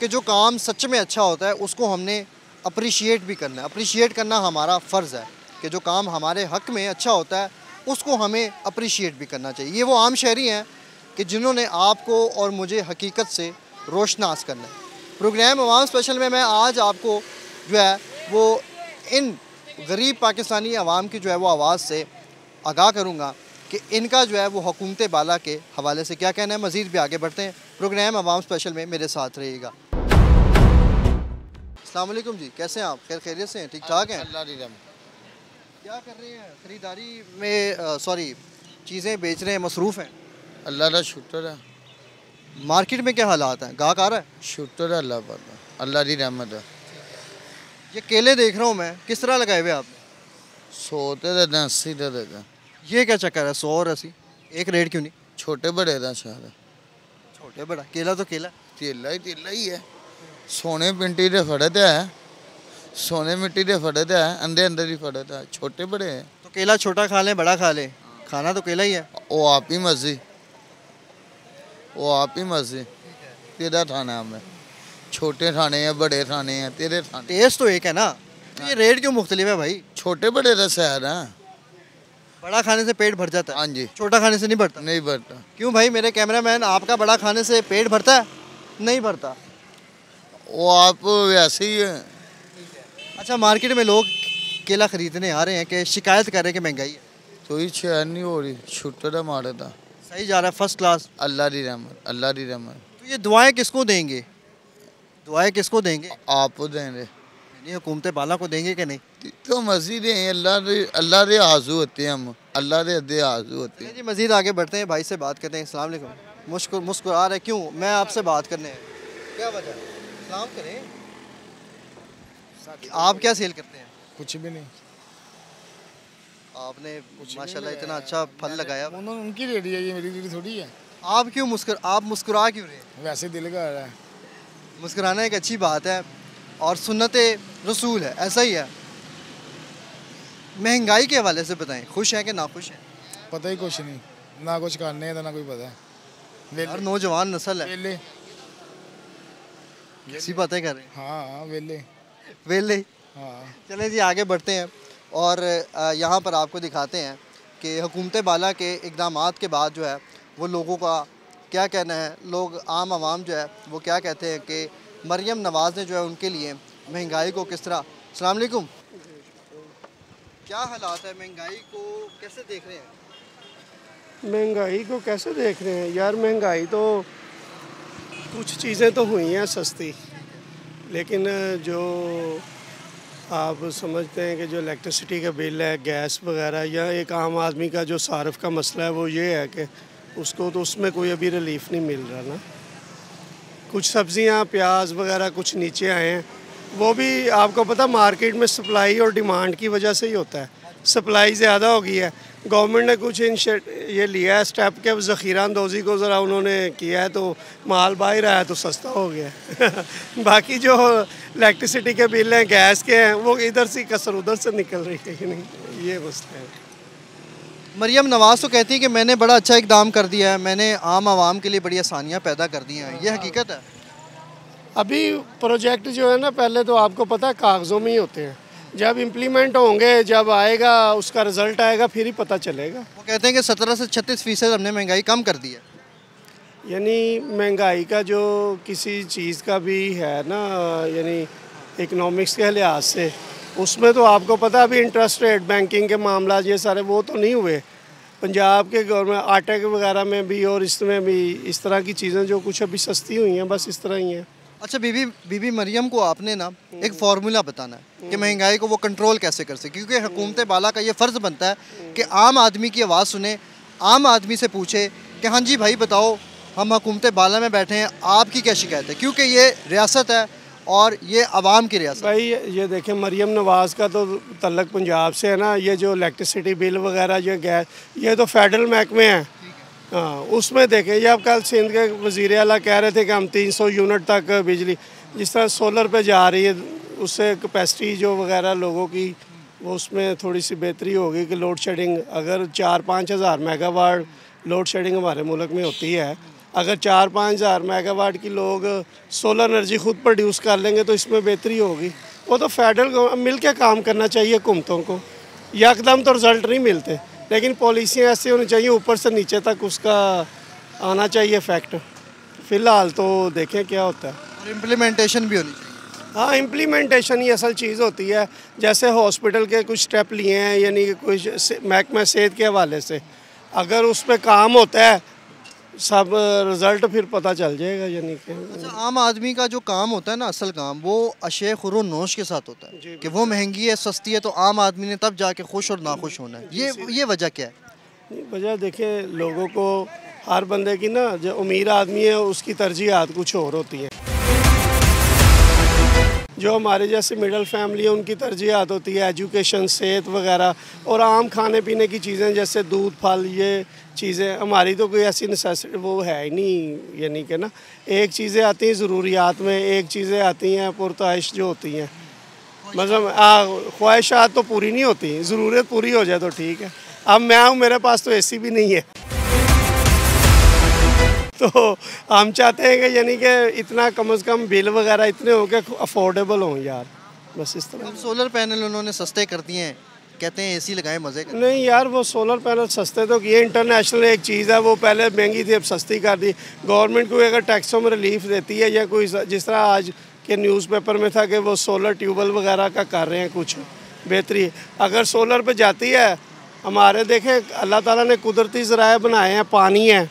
कि जो काम सच में अच्छा होता है उसको हमने अप्रिशिएट भी करना है। अप्रिशिएट करना हमारा फ़र्ज़ है कि जो काम हमारे हक़ में अच्छा होता है उसको हमें अप्रिशिएट भी करना चाहिए। ये वो आम शहरी हैं कि जिन्होंने आपको और मुझे हकीकत से रोशनास करना है। प्रोग्राम अवाम स्पेशल में मैं आज आपको जो है वो इन गरीब पाकिस्तानी अवाम की जो है वो आवाज़ से आगाह करूँगा कि इनका जो है वो हुकूमत बाला के हवाले से क्या कहना है। मज़ीद भी आगे बढ़ते हैं, प्रोग्राम अवाम स्पेशल में मेरे साथ रहिएगा। अस्सलाम वालेकुम जी, कैसे हैं आप? खैरियत से हैं? ठीक ठाक हैं? क्या कर रहे हैं? ख़रीदारी में चीज़ें बेच रहे हैं, मसरूफ़ हैं? अल्लाह का शुक्र है। मार्केट में क्या हालात हैं, गाहक आ रहा है? शुक्र है अल्लाह पर, अल्लाह की रहमत है। ये केले देख रहा हूँ मैं, किस तरह लगाए हुए आपने? 100 ते दे दें, 80 ते दे दें। ये क्या चक्कर है, 100 और 80 एक रेट क्यों नहीं? छोटे बड़े का शायद। छोटे बड़ा केला तो केला। तेला ही है। सोने मिट्टी के फड़े तो है, सोने मिट्टी के फड़े तो है, अंदर अंदर ही फड़े तो है, छोटे बड़े हैं। तो केला छोटा खा ले बड़ा खा ले, खाना तो केला ही है। वो आप ही मर्जी, वो आप ही मर्जी। तेरा खाना है, हमें छोटे खाने हैं बड़े खाने हैं, तेरे खाने। टेस्ट तो एक है ना, तो ये रेट क्यों मुख्तलिफ है भाई? छोटे बड़े का शहर है। बड़ा खाने से पेट भर जाता है? हाँ जी। छोटा खाने से नहीं भरता? नहीं भरता। क्यों भाई मेरे कैमरामैन, आपका बड़ा खाने से पेट भरता है? नहीं भरता। वो आप वैसे ही है। अच्छा, मार्केट में लोग केला खरीदने आ रहे हैं कि शिकायत कर रहे हैं कि महंगाई है? कोई शहर नहीं हो रही, शुक्र है मारे था। सही जा रहा है, फर्स्ट क्लास। अल्लाह की रहमत, अल्लाह की रहमत। तो ये दुआएं किसको देंगे, दुआएं किसको देंगे? आप देंगे। नहीं, हुकूमत बाला को देंगे कि नहीं? तो मस्जिद है, अल्लाह के आजू होते हैं हम, अल्लाह के अद्दे आजू होते हैं। जी मज़ीद आगे बढ़ते हैं, भाई से बात करते हैं। अस्सलाम वालेकुम। मुस्कुरा रहे क्यों? मैं आपसे बात करने है, क्या वजह? सलाम करें। आप क्या सेल करते हैं? कुछ भी नहीं। आपने माशाल्लाह इतना अच्छा फल लगाया। उनकी रेडी है, ये मेरी रेडी थोड़ी है। आप क्यों मुस्कुरा क्यों रहे हैं? वैसे दिल का आ रहा है। मुस्कुराना एक अच्छी बात है और सुन्नत रसूल है, ऐसा ही है। महंगाई के हवाले से बताएं, खुश हैं कि नाखुश हैं? पता ही कुछ नहीं, ना कुछ करने है ना कोई पता है। और नौजवान नस्ल है, वेले किसी बातें कर रहे हैं। हाँ वेले वेले। हाँ चलें जी आगे बढ़ते हैं और यहाँ पर आपको दिखाते हैं कि हुकूमत बाला के इक़दामात के बाद जो है वो लोगों का क्या कहना है। लोग आम आवाम जो है वो क्या कहते हैं कि मरियम नवाज़ ने जो है उनके लिए महंगाई को किस तरह। अस्सलाम वालेकुम। क्या हालात है, महंगाई को कैसे देख रहे हैं? महंगाई को कैसे देख रहे हैं यार? महंगाई तो कुछ चीज़ें तो हुई हैं सस्ती, लेकिन जो आप समझते हैं कि जो इलेक्ट्रिसिटी का बिल है, गैस वगैरह, या एक आम आदमी का जो सार्फ का मसला है वो ये है कि उसको तो उसमें कोई अभी रिलीफ नहीं मिल रहा ना। कुछ सब्ज़ियाँ प्याज वगैरह कुछ नीचे आए हैं, वो भी आपको पता मार्केट में सप्लाई और डिमांड की वजह से ही होता है। सप्लाई ज़्यादा हो गई है, गवर्नमेंट ने कुछ ये लिया है स्टेप के ज़ख़ीरा अंदोज़ी को ज़रा उन्होंने किया है, तो माल बाहर आया तो सस्ता हो गया बाकी जो इलेक्ट्रिसिटी के बिल हैं, गैस के हैं, वो इधर से कसर उधर से निकल रही है कि नहीं, ये मसला है। मरियम नवाज़ तो कहती है कि मैंने बड़ा अच्छा इक़दाम कर दिया है, मैंने आम आवाम के लिए बड़ी आसानियाँ पैदा कर दी हैं, ये हकीकत है? अभी प्रोजेक्ट जो है ना, पहले तो आपको पता है कागज़ों में ही होते हैं, जब इम्प्लीमेंट होंगे, जब आएगा उसका रिज़ल्ट आएगा फिर ही पता चलेगा। वो कहते हैं कि 17 से 36% हमने महंगाई कम कर दी है। यानी महंगाई का जो किसी चीज़ का भी है ना, यानी इकनॉमिक्स के लिहाज से, उसमें तो आपको पता अभी इंटरेस्ट रेट, बैंकिंग के मामला, ये सारे वो तो नहीं हुए। पंजाब के गवर्नमेंट आटे के वगैरह में भी और इसमें भी इस तरह की चीज़ें जो कुछ अभी सस्ती हुई हैं, बस इस तरह ही हैं। अच्छा, बीबी मरियम को आपने ना एक फार्मूला बताना है कि महंगाई को वो कंट्रोल कैसे कर सके, क्योंकि हुकूमत बाला का ये फ़र्ज़ बनता है कि आम आदमी की आवाज़ सुने, आम आदमी से पूछे कि हाँ जी भाई बताओ, हम हुकूमत बाला में बैठे हैं, आपकी क्या शिकायत है, क्योंकि ये रियासत है और ये आवाम की रियासत। भाई ये देखें, मरियम नवाज़ का तो तल्लक पंजाब से है ना, ये जो इलेक्ट्रिसिटी बिल वगैरह, ये गैस, ये तो फेडरल महकमे हैं। हाँ, उसमें देखें, ये अब कल सिंध के वज़ीर आला कह रहे थे कि हम 300 यूनिट तक बिजली, जिस तरह सोलर पे जा रही है, उससे कैपेसिटी जो वगैरह लोगों की, वो उसमें थोड़ी सी बेहतरी होगी कि लोड शेडिंग, अगर 4-5 हज़ार मेगावाट लोड शेडिंग हमारे मुल्क में होती है, अगर 4-5 हज़ार मेगावाट की लोग सोलर एनर्जी खुद प्रोड्यूस कर लेंगे तो इसमें बेहतरी होगी। वो तो फेडरल मिल के काम करना चाहिए हुकूमतों को, यकदम तो रिज़ल्ट नहीं मिलते, लेकिन पॉलिसियाँ ऐसी होनी चाहिए ऊपर से नीचे तक उसका आना चाहिए फैक्ट। फ़िलहाल तो देखें क्या होता है, और इम्प्लीमेंटेशन भी होनी चाहिए। हाँ, इम्प्लीमेंटेशन ही असल चीज़ होती है। जैसे हॉस्पिटल के कुछ स्टेप लिए हैं, यानी कि कुछ महकमा सेहत के हवाले से, अगर उस पर काम होता है सब रिज़ल्ट फिर पता चल जाएगा। यानी कि अच्छा, आम आदमी का जो काम होता है ना, असल काम, वो अशे खुरो नोश के साथ होता है कि वो महंगी है, सस्ती है, तो आम आदमी ने तब जाके खुश और नाखुश होना है। ये वजह क्या है? वजह देखें, लोगों को हर बंदे की ना, जो अमीर आदमी है उसकी तरजीहात कुछ और होती हैं, जो हमारे जैसे मिडिल फैमिली है उनकी तरजीहात होती है एजुकेशन, सेहत वगैरह, और आम खाने पीने की चीज़ें जैसे दूध, फल, ये चीज़ें। हमारी तो कोई ऐसी नेसेसिटी वो है ही नहीं, यानी कि ना एक चीज़ें आती हैं ज़रूरियात में, एक चीज़ें आती हैं पुरताइश जो होती हैं, मतलब ख्वाहिशात तो पूरी नहीं होती, ज़रूरत पूरी हो जाए तो ठीक है। अब मैं हूँ, मेरे पास तो एसी भी नहीं है, तो हम चाहते हैं कि यानी कि इतना कम से कम बिल वगैरह इतने हो के अफोर्डेबल हों यार, बस इस तरह। सोलर पैनल उन्होंने सस्ते कर दिए हैं, कहते हैं एसी लगाएं मज़े का। नहीं यार, वो सोलर पैनल सस्ते तो किए, इंटरनेशनल एक चीज़ है, वो पहले महंगी थी अब सस्ती कर दी। गवर्नमेंट को अगर टैक्सों में रिलीफ देती है, या कोई जिस तरह आज के न्यूज़पेपर में था कि वो सोलर ट्यूबवेल वगैरह का कर रहे हैं कुछ बेहतरी, अगर सोलर पे जाती है, हमारे देखें अल्लाह ताला ने कुदरती ज़राए बनाए हैं, पानी है,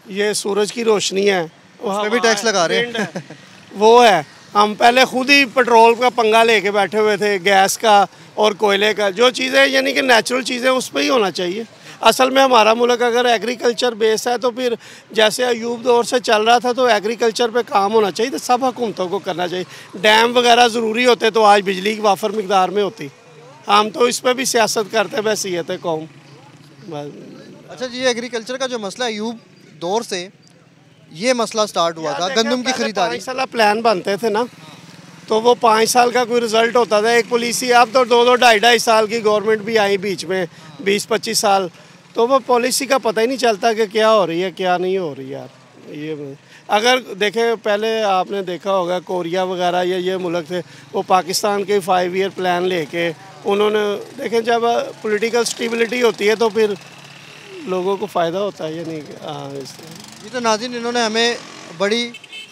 ये सूरज की रोशनी है, उसमें भी टैक्स लगा रहे हैं वो है। हम पहले खुद ही पेट्रोल का पंगा लेके बैठे हुए थे, गैस का और कोयले का, जो चीज़ें यानी कि नेचुरल चीज़ें उस पर ही होना चाहिए। असल में हमारा मुल्क अगर एग्रीकल्चर बेस है तो फिर जैसे अयूब दौर से चल रहा था तो एग्रीकल्चर पे काम होना चाहिए, तो सब हुकूमतों को करना चाहिए। डैम वगैरह ज़रूरी होते तो आज बिजली की वाफर मिकदार में होती, हम तो इस पर भी सियासत करते बहसीयत कौम। अच्छा जी, एग्रीकल्चर का जो मसला है, अयूब दौर से ये मसला स्टार्ट हुआ था, गंदम की खरीदारी। 5 साल प्लान बनते थे ना, तो वो 5 साल का कोई रिजल्ट होता था, एक पॉलिसी। अब तो 2-2, 2.5 साल की गवर्नमेंट भी आई बीच में, 20-25 साल, तो वो पॉलिसी का पता ही नहीं चलता कि क्या हो रही है क्या नहीं हो रही यार। ये अगर देखें, पहले आपने देखा होगा कोरिया वगैरह ये मुल्क थे, वो पाकिस्तान के 5 ईयर प्लान लेके उन्होंने, देखें जब पॉलिटिकल स्टेबिलिटी होती है तो फिर लोगों को फ़ायदा होता है, ये नहीं। हाँ, ये तो नाज़रीन, इन्होंने हमें बड़ी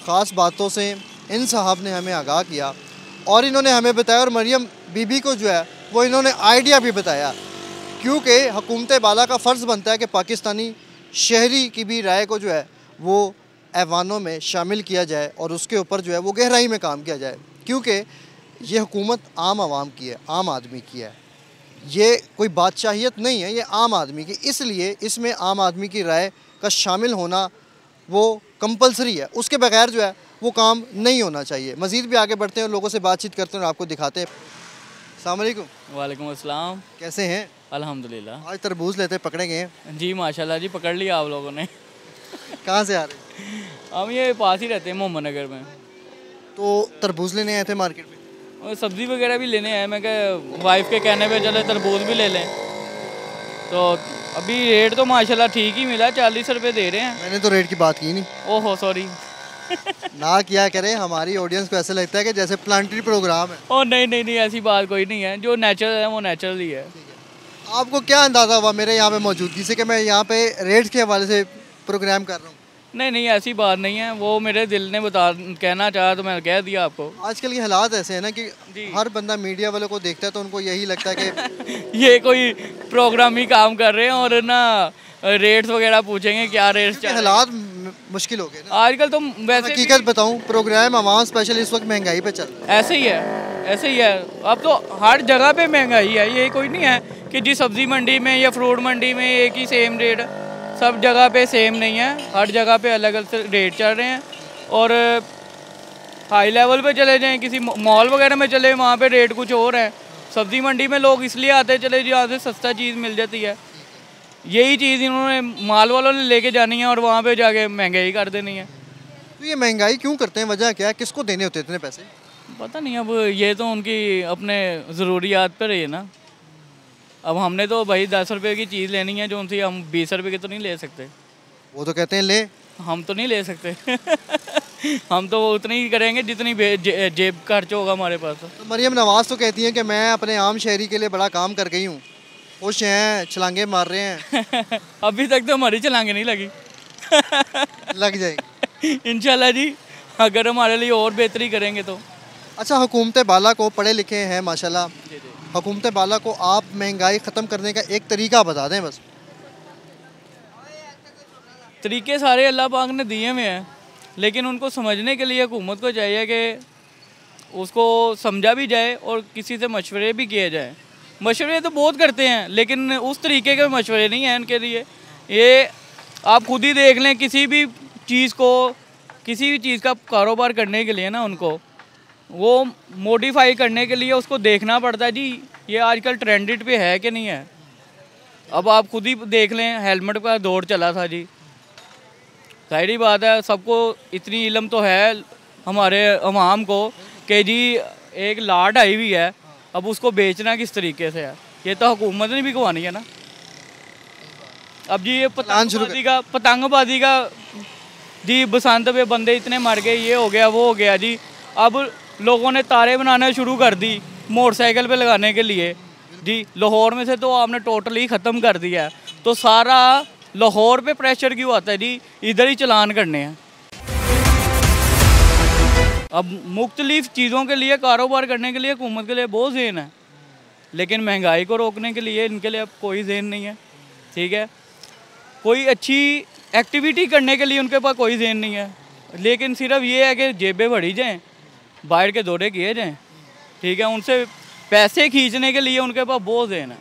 ख़ास बातों से इन साहब ने हमें आगाह किया और इन्होंने हमें बताया, और मरियम बीबी को जो है वो इन्होंने आइडिया भी बताया, क्योंकि हुकूमत बाला का फ़र्ज़ बनता है कि पाकिस्तानी शहरी की भी राय को जो है वो ऐवानों में शामिल किया जाए और उसके ऊपर जो है वो गहराई में काम किया जाए, क्योंकि ये हुकूमत आम आवाम की है, आम आदमी की है, ये कोई बादशाहियत नहीं है, ये आम आदमी की, इसलिए इसमें आम आदमी की राय का शामिल होना वो कंपलसरी है, उसके बगैर जो है वो काम नहीं होना चाहिए। मज़ीद भी आगे बढ़ते हैं और लोगों से बातचीत करते हैं और आपको दिखाते हैं। अस्सलाम वालेकुम। वालेकुम अस्सलाम। कैसे हैं? अल्हम्दुलिल्लाह। आज तरबूज लेते पकड़े गए हैं? जी माशाल्लाह जी, पकड़ लिया आप लोगों ने। कहाँ से आ रहे हैं? हम ये पास ही रहते हैं, मोहम्मद नगर में। तो तरबूज लेने आए थे मार्केट में? और सब्ज़ी वगैरह भी लेने आए, मैं क्या वाइफ के कहने पे चले तरबूज भी ले लें, तो अभी रेट तो माशाल्लाह ठीक ही मिला, 40 रुपये दे रहे हैं। मैंने तो रेट की बात की नहीं। ओहो सॉरी ना किया करें, हमारी ऑडियंस को ऐसा लगता है कि जैसे प्लांटरी प्रोग्राम है। ओ नहीं, ऐसी बात कोई नहीं है, जो नेचुरल है वो नेचुरल ही है। आपको क्या अंदाज़ा हुआ मेरे यहाँ पे मौजूदगी से कि मैं यहाँ पे रेट के हवाले से प्रोग्राम कर रहा हूँ? नहीं ऐसी बात नहीं है, वो मेरे दिल ने कहना चाहा तो मैंने कह दिया आपको। आजकल के हालात ऐसे हैं ना कि हर बंदा मीडिया वालों को देखता है तो उनको यही लगता है कि ये कोई प्रोग्राम ही काम कर रहे हैं और ना रेट्स वगैरह पूछेंगे क्या रेट्स चल। हालात मुश्किल हो गए ना आजकल तो। वैसे हकीकत बताऊं, प्रोग्राम अवाम स्पेशल इस वक्त महंगाई पे चल रहा है। ऐसे ही है। अब तो हर जगह पे महंगाई है, ये कोई नहीं है कि जी सब्जी मंडी में या फ्रूट मंडी में एक ही सेम रेट, सब जगह पे सेम नहीं है, हर जगह पे अलग अलग रेट चल रहे हैं। और हाई लेवल पे चले जाएं, किसी मॉल वगैरह में चले, वहाँ पे रेट कुछ और है। सब्जी मंडी में लोग इसलिए आते चले जहाँ से सस्ता चीज़ मिल जाती है। यही चीज़ इन्होंने माल वालों ने लेके जानी है और वहाँ पे जाके महंगाई कर देनी है। तो ये महंगाई क्यों करते हैं, वजह क्या है, किसको देने होते इतने पैसे? पता नहीं, अब ये तो उनकी अपने ज़रूरियात पर है ना। अब हमने तो भाई 10 रुपये की चीज़ लेनी है, जो उनसे हम 20 रुपये की तो नहीं ले सकते। वो तो कहते हैं ले, हम तो नहीं ले सकते हम तो उतनी ही करेंगे जितनी जेब खर्च होगा हमारे पास। तो मरियम नवाज़ तो कहती हैं कि मैं अपने आम शहरी के लिए बड़ा काम कर गई हूँ, खुश हैं, छलांगे मार रहे हैं अभी तक तो हमारी छलांगे नहीं लगी लग जाएगी इंशाल्लाह जी, अगर हमारे लिए और बेहतरी करेंगे तो। अच्छा, हुकूमत बाला को पढ़े लिखे हैं माशाल्लाह, हुकूमत बाला को आप महंगाई ख़त्म करने का एक तरीका बता दें बस। तरीके सारे अल्लाह पाक ने दिए हुए हैं, लेकिन उनको समझने के लिए हुकूमत को चाहिए कि उसको समझा भी जाए और किसी से मशवरे भी किए जाए। मशवरे तो बहुत करते हैं, लेकिन उस तरीके के मशवरे नहीं हैं इनके लिए। ये आप खुद ही देख लें, किसी भी चीज़ का कारोबार करने के लिए ना उनको वो मॉडिफाई करने के लिए उसको देखना पड़ता है जी ये आजकल ट्रेंडेड पे है कि नहीं है। अब आप खुद ही देख लें, हेलमेट का दौर चला था जी, जाहिर बात है सबको इतनी इल्म तो है हमारे अवाम को कि जी एक लाट आई हुई है, अब उसको बेचना किस तरीके से है, ये तो हुकूमत ने भी करवानी है ना। अब जी ये पतंगबाजी का जी बसंत पे बंदे इतने मर गए, ये हो गया वो हो गया जी। अब लोगों ने तारे बनाना शुरू कर दी मोटरसाइकिल पे लगाने के लिए जी। लाहौर में से तो आपने टोटली ख़त्म कर दिया है, तो सारा लाहौर पे प्रेशर क्यों आता है जी, इधर ही चलान करने हैं। अब मुख्तलिफ़ चीज़ों के लिए कारोबार करने के लिए हुकूमत के लिए बहुत ज़हन है, लेकिन महंगाई को रोकने के लिए इनके लिए अब कोई ज़हन नहीं है। ठीक है, कोई अच्छी एक्टिविटी करने के लिए उनके पास कोई ज़हन नहीं है, लेकिन सिर्फ ये है कि जेबें भरी जाएं, बाहर के दौरे किए जाएं। ठीक है, उनसे पैसे खींचने के लिए उनके पास बहुत ज़हन है।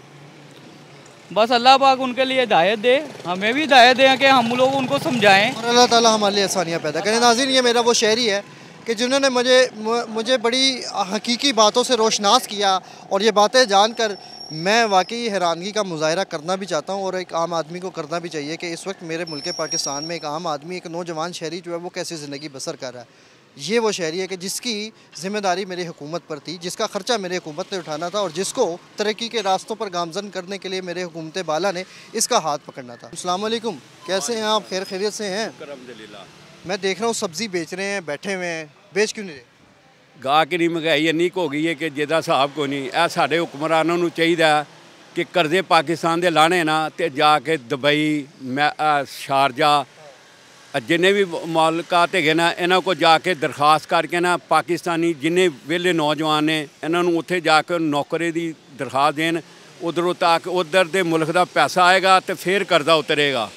बस अल्लाह पाक उनके लिए हिदायत दे, हमें भी हिदायत दें कि हम लोग उनको समझाएं और अल्लाह ताला हमारे लिए आसानियाँ पैदा करें। नाज़रीन, ये मेरा वो शायरी है कि जिन्होंने मुझे बड़ी हकीकी बातों से रोशनास किया, और ये बातें जानकर मैं वाकई हैरानगी का मुजाहरा करना भी चाहता हूँ, और एक आम आदमी को करना भी चाहिए कि इस वक्त मेरे मुल्क पाकिस्तान में एक आम आदमी, एक नौजवान शहरी जो है वो कैसी ज़िंदगी बसर कर रहा है। ये वो शहरी है कि जिसकी ज़िम्मेदारी मेरी हुकूमत पर थी, जिसका ख़र्चा मेरी हुकूमत ने उठाना था, और जिसको तरक्की के रास्तों पर गामज़न करने के लिए मेरे हुकूमत बाला ने इसका हाथ पकड़ना था। अस्सलाम वालेकुम, कैसे हैं आप? खैर खैरियत से हैं? अल्हम्दुलिल्लाह। मैं देख रहा हूँ सब्ज़ी बेच रहे हैं, बैठे हुए हैं, बेच क्यों नहीं रहे? ਗਾ ਕਿੰਨੀ ਮਹਿੰਗਾਈ ਇੰਨੀ ਹੋ ਗਈ ਹੈ ਕਿ ਜਿਹਦਾ ਹਿਸਾਬ ਕੋਈ ਨਹੀਂ। ਇਹ ਸਾਡੇ ਹੁਕਮਰਾਨਾਂ ਨੂੰ ਚਾਹੀਦਾ ਕਿ ਕਰਜ਼ੇ ਪਾਕਿਸਤਾਨ ਦੇ ਲਾਣੇ ਨਾ ਤੇ ਜਾ ਕੇ ਦੁਬਈ, ਸ਼ਾਰਜਾ, ਜਿੰਨੇ ਵੀ ਮਾਲਕਾਤ ਹੈਗੇ ਨਾ ਇਹਨਾਂ ਕੋਲ ਜਾ ਕੇ ਦਰਖਾਸਤ ਕਰਕੇ ਨਾ ਪਾਕਿਸਤਾਨੀ ਜਿੰਨੇ ਵਿਹਲੇ ਨੌਜਵਾਨ ਨੇ ਇਹਨਾਂ ਨੂੰ ਉੱਥੇ ਜਾ ਕੇ ਨੌਕਰੀ ਦੀ ਦਰਖਾਸਤ ਦੇਣ, ਉਧਰੋਂ ਤੱਕ ਉਧਰ ਦੇ ਮੁਲਕ ਦਾ ਪੈਸਾ ਆਏਗਾ ਤੇ ਫਿਰ ਕਰਜ਼ਾ ਉਤਰੇਗਾ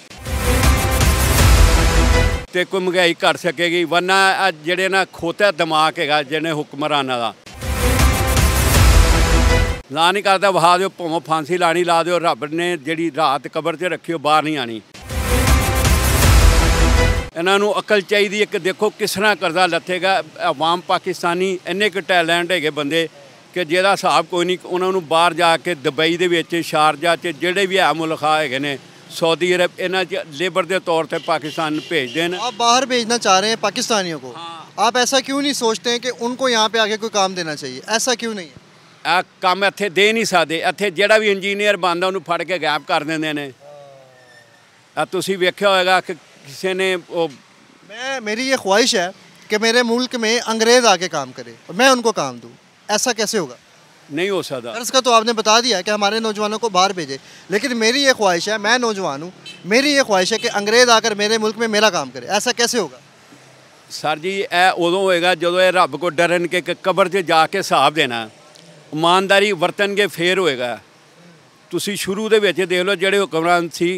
ਤੇ ਕੋਈ ਮਹਿੰਗਾਈ ਘਟ ਸਕੇਗੀ। ਵਰਨਾ ਜਿਹੜੇ ਨਾ ਖੋਤਾ ਦਿਮਾਗ ਹੈਗਾ ਜਿਹੜੇ ਹੁਕਮਰਾਨਾਂ ਦਾ ਲਾ ਨਹੀਂ ਕਰਦਾ, ਵਹਾ ਦਿਓ, ਭਾਵੇਂ ਫਾਂਸੀ ਲਾਣੀ ਲਾ ਦਿਓ, ਰੱਬ ਨੇ ਜਿਹੜੀ ਰਾਤ ਕਬਰ 'ਚ ਰੱਖਿਓ ਬਾਹਰ ਨਹੀਂ ਆਣੀ। ਇਹਨਾਂ ਨੂੰ ਅਕਲ ਚਾਹੀਦੀ ਹੈ ਕਿ ਦੇਖੋ ਕਿਸ ਤਰ੍ਹਾਂ ਕਰਜ਼ਾ ਲੱਥੇਗਾ। ਆਵਾਮ ਪਾਕਿਸਤਾਨੀ ਇੰਨੇ ਕੁ ਟੈਲੈਂਟ ਹੈਗੇ ਬੰਦੇ ਕਿ ਜਿਹਦਾ ਹਿਸਾਬ ਕੋਈ ਨਹੀਂ। ਉਹਨਾਂ ਨੂੰ ਬਾਹਰ ਜਾ ਕੇ ਦੁਬਈ ਦੇ ਵਿੱਚ, ਸ਼ਾਰਜਾ 'ਚ ਜਿਹੜੇ ਵੀ ਹੈ ਮੁਲਕ ਹੈਗੇ ਨੇ, सऊदी अरब, इन्हें लेबर के तौर पर पाकिस्तान भेज देना। आप बाहर भेजना चाह रहे हैं पाकिस्तानियों को? हाँ। आप ऐसा क्यों नहीं सोचते हैं कि उनको यहाँ पे आके कोई काम देना चाहिए? ऐसा क्यों नहीं है? आ काम इत्थे दे नहीं सकते। इत्थे जिहड़ा भी इंजीनियर बनता उन्होंने फड़ के गायब कर देंगे ने। तुसीं वेख्या होगा कि किसी ने मेरी ये ख्वाहिश है कि मेरे मुल्क में अंग्रेज़ आके काम करे और मैं उनको काम दूँ, ऐसा कैसे होगा? नहीं हो सकता। कर्ज का तो आपने बता दिया कि हमारे नौजवानों को बाहर भेजे, लेकिन मेरी ये ख्वाहिश है, मैं नौजवान हूँ, मेरी ये ख्वाहिश है कि अंग्रेज़ आकर मेरे मुल्क में मेरा काम करे। ऐसा कैसे होगा? सर जी, यह उदों होएगा जो ये रब को डरन के कबर से जाके हिसाब देना, ईमानदारी वरतन के फिर होएगा। तुसी शुरू दे विच देख लो जिहड़े हुक्मरान सी